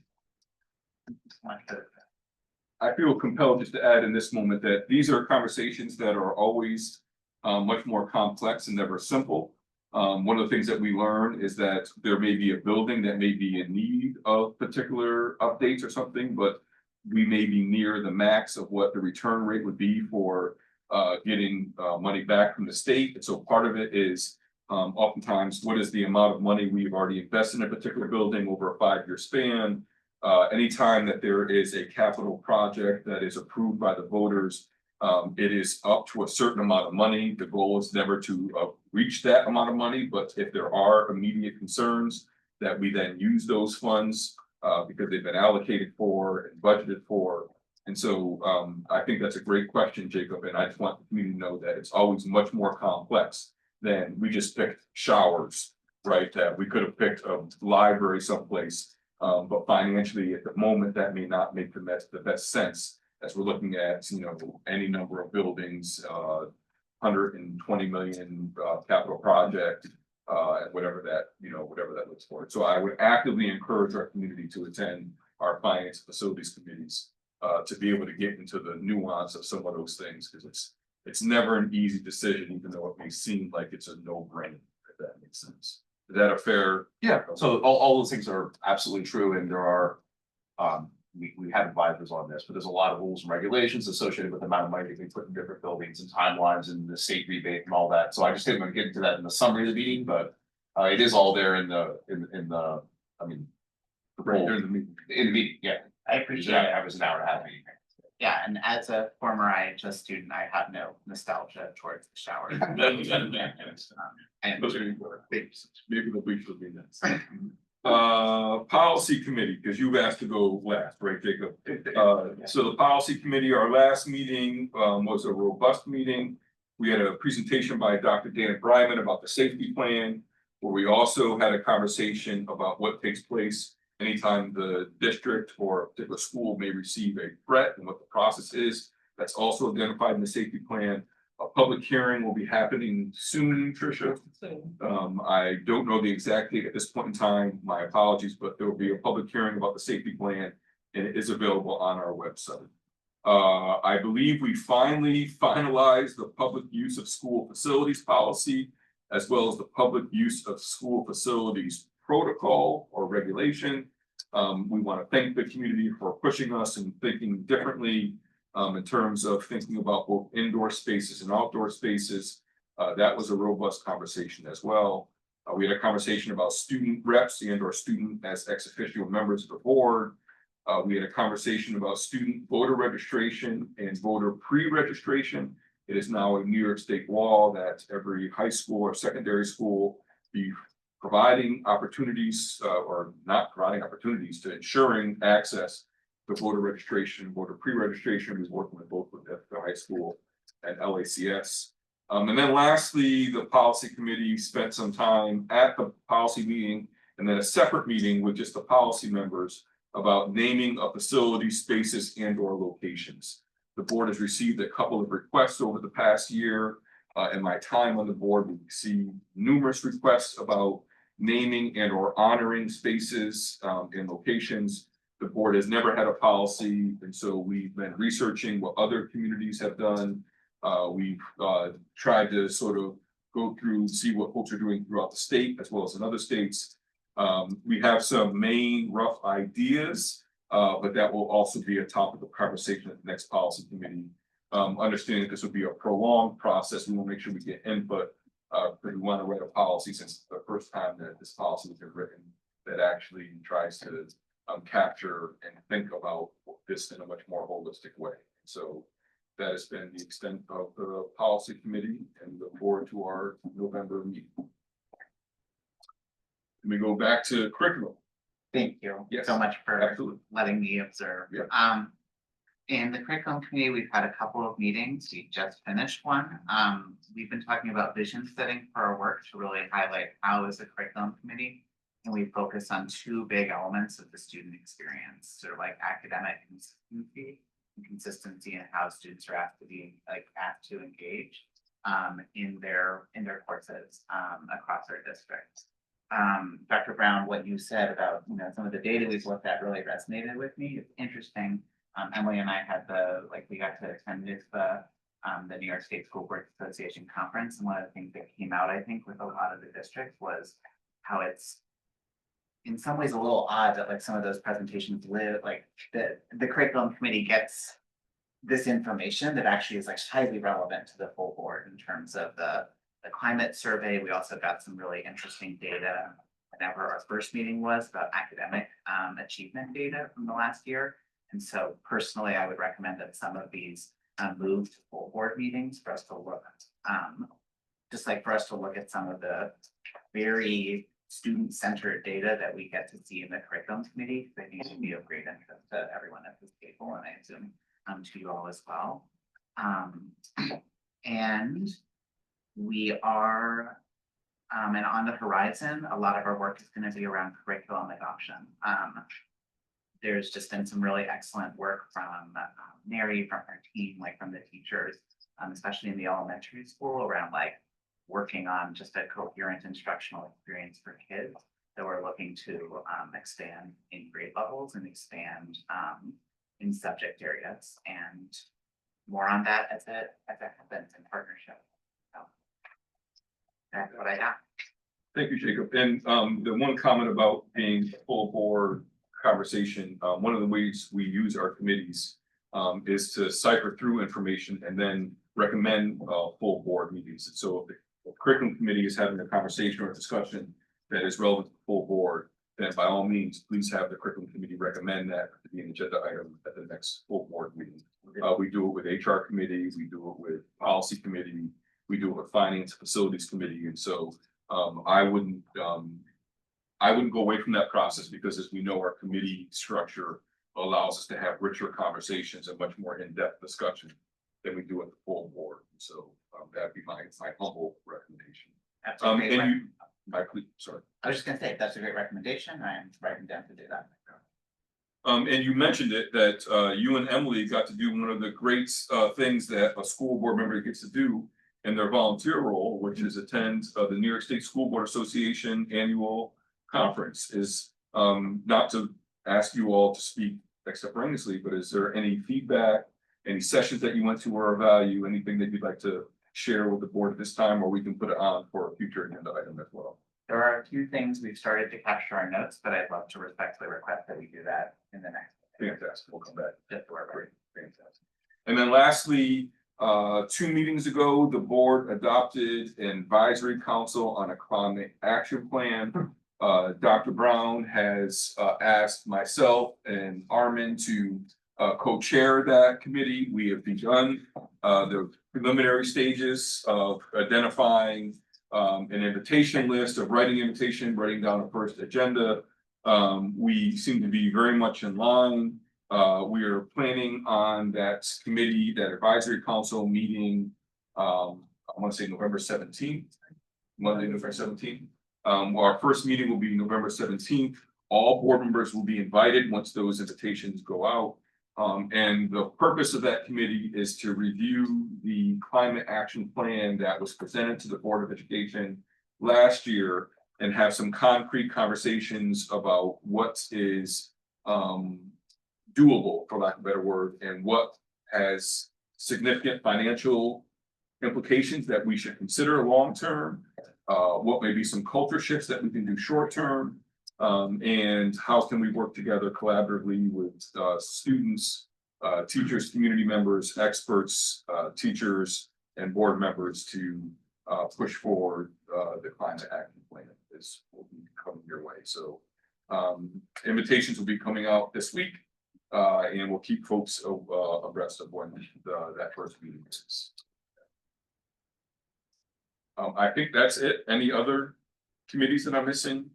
I feel compelled just to add in this moment that these are conversations that are always much more complex and never simple. One of the things that we learn is that there may be a building that may be in need of particular updates or something, but we may be near the max of what the return rate would be for getting money back from the state. And so part of it is oftentimes what is the amount of money we've already invested in a particular building over a 5-year span. Anytime that there is a capital project that is approved by the voters, it is up to a certain amount of money. The goal is never to reach that amount of money, but if there are immediate concerns, that we then use those funds because they've been allocated for and budgeted for. And so I think that's a great question, Jacob, and I just want the community to know that it's always much more complex than we just picked showers, right? That we could have picked a library someplace, but financially at the moment that may not make the best sense. As we're looking at, any number of buildings, 120 million capital project, and whatever that looks for. So I would actively encourage our community to attend our finance facilities committees to be able to get into the nuance of some of those things, because it's never an easy decision, even though it may seem like it's a no-brainer, if that makes sense. Is that a fair? Yeah, so all those things are absolutely true, and there are, we have advisors on this, but there's a lot of rules and regulations associated with the amount of money that we put in different buildings and timelines and the state rebate and all that. So I just didn't get into that in the summary of the meeting, but it is all there in the, I mean. Right there in the meeting. In the meeting, yeah. I appreciate it. I was an hour and a half meeting. Yeah, and as a former IHS student, I have no nostalgia towards the shower. And Those are maybe the bleachers will be next. Policy committee, because you've asked to go last, right, Jacob? So the policy committee, our last meeting was a robust meeting. We had a presentation by Dr. Dana Bryman about the safety plan, where we also had a conversation about what takes place anytime the district or a particular school may receive a threat and what the process is. That's also identified in the safety plan. A public hearing will be happening soon, Tricia. I don't know the exact date at this point in time, my apologies, but there will be a public hearing about the safety plan and it is available on our website. I believe we finally finalized the public use of school facilities policy. as well as the public use of school facilities protocol or regulation. We want to thank the community for pushing us and thinking differently in terms of thinking about both indoor spaces and outdoor spaces. That was a robust conversation as well. We had a conversation about student reps and or student as ex officio members of the board. We had a conversation about student voter registration and voter pre-registration. It is now a New York State law that every high school or secondary school be providing opportunities or not providing opportunities to ensuring access to voter registration, voter pre-registration. We're working with both with the high school and LACS. And then lastly, the policy committee spent some time at the policy meeting and then a separate meeting with just the policy members about naming of facility spaces and or locations. The board has received a couple of requests over the past year. In my time on the board, we received numerous requests about naming and or honoring spaces and locations. The board has never had a policy, and so we've been researching what other communities have done. We've tried to sort of go through and see what folks are doing throughout the state as well as in other states. We have some main rough ideas, but that will also be a topic of conversation at the next policy committee. Understanding that this will be a prolonged process, we will make sure we get input, because we want to write a policy since the first time that this policy has been written that actually tries to capture and think about this in a much more holistic way. So that has been the extent of the policy committee, and look forward to our November meeting. We go back to curriculum. Thank you Yes, so much for absolutely. letting me observe. Yeah. In the curriculum committee, we've had a couple of meetings. We just finished one. We've been talking about vision setting for our work to really highlight how is the curriculum committee. And we focus on two big elements of the student experience, sort of like academic consistency and consistency in how students are asked to engage in their courses across our district. Dr. Brown, what you said about some of the data we've looked at really resonated with me. It's interesting. Emily and I had we got to attend the New York State School Board Association conference, and one of the things that came out, I think, with a lot of the districts was how it's in some ways a little odd that some of those presentations live, the curriculum committee gets this information that actually is highly relevant to the full board in terms of the climate survey. We also got some really interesting data whenever our first meeting was about academic achievement data from the last year. And so personally, I would recommend that some of these move to full board meetings for us to look at some of the very student-centered data that we get to see in the curriculum committee. I think it would be of great interest to everyone at this table, and I assume to you all as well. And we are, and on the horizon, a lot of our work is going to be around curriculum adoption. There's just been some really excellent work from Mary, from her team, from the teachers, especially in the elementary school, around working on just a coherent instructional experience for kids that we're looking to expand in grade levels and expand in subject areas, and more on that as it happens in partnership. So that's what I got. Thank you, Jacob. And the one comment about being full board conversation, one of the ways we use our committees is to cipher through information and then recommend full board meetings. And so if the curriculum committee is having a conversation or a discussion that is relevant to the full board, then by all means, please have the curriculum committee recommend that to be an agenda item at the next full board meeting. We do it with HR committee, we do it with policy committee, we do it with finance facilities committee. And so I wouldn't go away from that process, because as we know, our committee structure allows us to have richer conversations and much more in-depth discussion than we do at the full board. So that'd be my humble recommendation. That's a great Sorry. I was just gonna say, that's a great recommendation. I'm writing down to do that. And you mentioned it, that you and Emily got to do one of the great things that a school board member gets to do in their volunteer role, which is attend the New York State School Board Association annual conference. Is not to ask you all to speak extemporaneously, but is there any feedback, any sessions that you went to were of value, anything that you'd like to share with the board at this time, or we can put it on for a future agenda item as well. There are a few things we've started to capture our notes, but I'd love to respectfully request that we do that in the next. Fantastic, we'll come back. Just to our Great, fantastic. And then lastly, 2 meetings ago, the board adopted an advisory council on a climate action plan. Dr. Brown has asked myself and Armin to co-chair that committee. We have begun the preliminary stages of identifying an invitation list, of writing invitation, writing down a first agenda. We seem to be very much in line. We are planning on that committee, that advisory council meeting, I want to say November 17th, Monday, November 17th. Our first meeting will be November 17th. All board members will be invited once those invitations go out. And the purpose of that committee is to review the climate action plan that was presented to the Board of Education last year and have some concrete conversations about what is doable, for lack of a better word, and what has significant financial implications that we should consider long-term, what may be some culture shifts that we can do short-term, and how can we work together collaboratively with students, teachers, community members, experts, teachers, and board members to push forward the climate action plan is will be coming your way. So invitations will be coming out this week, and we'll keep folks abreast of when that first meeting is. I think that's it. Any other committees that I'm missing?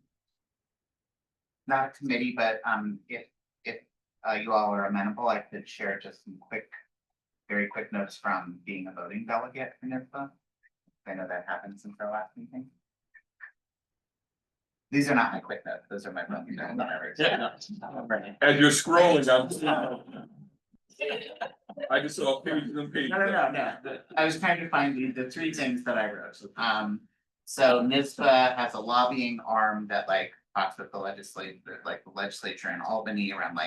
Not a committee, but if you all are amenable, I could share just some very quick notes from being a voting delegate for NISBA. I know that happened since our last meeting. These are not my quick notes, those are my voting notes. As you're scrolling, I just saw pages and pages. No. I was trying to find the 3 things that I wrote. So NISBA has a lobbying arm that talks with the legislature in Albany around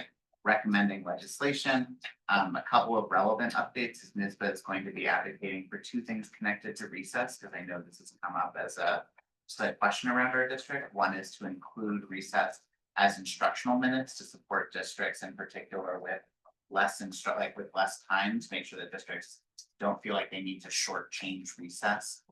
recommending legislation. A couple of relevant updates is NISBA is going to be advocating for 2 things connected to recess, because I know this has come up as a question around our district. One is to include recess as instructional minutes to support districts in particular with less time, to make sure that districts don't feel like they need to shortchange recess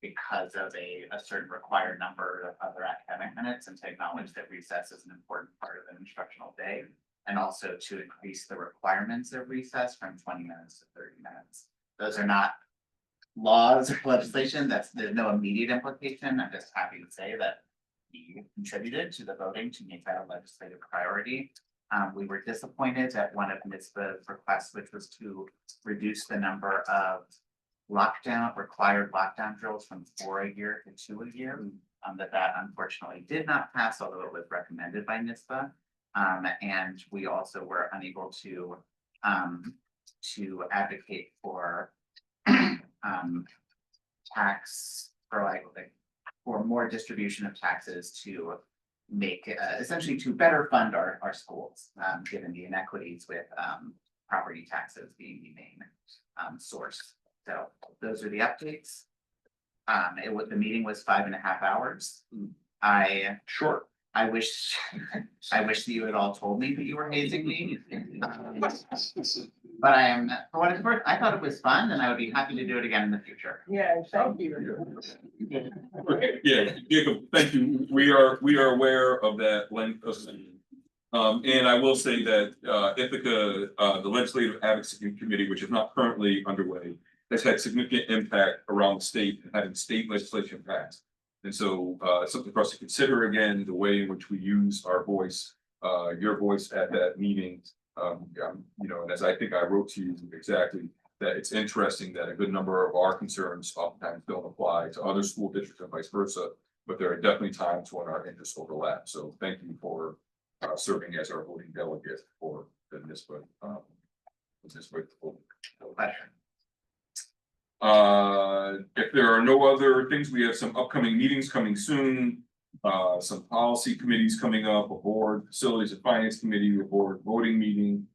because of a certain required number of other academic minutes, and to acknowledge that recess is an important part of an instructional day, and also to increase the requirements of recess from 20 minutes to 30 minutes. Those are not laws or legislation. There's no immediate implication. I'm just happy to say that we contributed to the voting to make that a legislative priority. We were disappointed at one of NISBA's requests, which was to reduce the number of required lockdown drills from 4 a year to 2 a year. That unfortunately did not pass, although it was recommended by NISBA. And we also were unable to advocate for tax for more distribution of taxes to make essentially to better fund our schools, given the inequities with property taxes being the main source. So those are the updates. The meeting was 5.5 hours. I wish that you had all told me that you were hazing me. But for what it's worth, I thought it was fun, and I would be happy to do it again in the future. Yeah, thank you. Yeah, Jacob, thank you. We are aware of that length of and I will say that Ithaca, the Legislative Advocacy Committee, which is not currently underway, has had significant impact around the state and having state legislation passed. And so something for us to consider again, the way in which we use our voice, your voice at that meeting. And as I think I wrote to you exactly, that it's interesting that a good number of our concerns oftentimes don't apply to other school districts and vice versa, but there are definitely times when our interests overlap. So thank you for serving as our voting delegate for the NISBA. If there are no other things, we have some upcoming meetings coming soon. Some policy committees coming up, a board facilities and finance committee, a board voting meeting.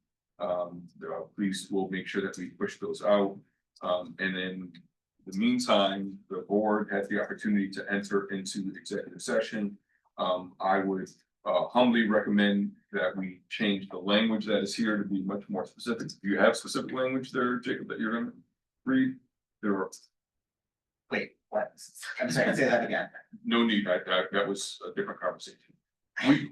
Please, we'll make sure that we push those out. And in the meantime, the board has the opportunity to enter into executive session. I would humbly recommend that we change the language that is here to be much more specific. Do you have specific language there, Jacob, that you're gonna read? There are Wait, what? I'm sorry, say that again. no need, that was a different conversation.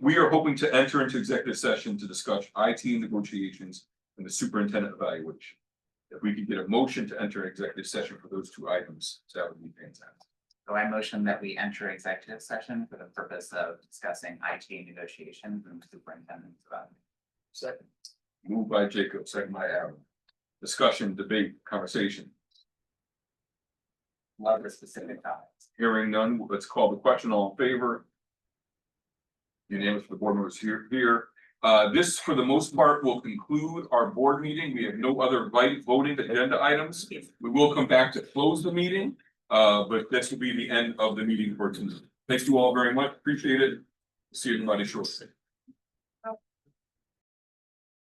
We are hoping to enter into executive session to discuss IT negotiations and the superintendent evaluation. If we could get a motion to enter an executive session for those two items, that would be fantastic. So I motion that we enter executive session for the purpose of discussing IT negotiations and superintendent's evaluation. Second. Moved by Jacob, second by Aaron. Discussion, debate, conversation. Love the specific topics. Hearing none, let's call the question. All in favor? Unanimous for the board members here. This, for the most part, will conclude our board meeting. We have no other voting agenda items. We will come back to close the meeting, but this will be the end of the meeting for tonight. Thanks to you all very much. Appreciate it. See everybody shortly.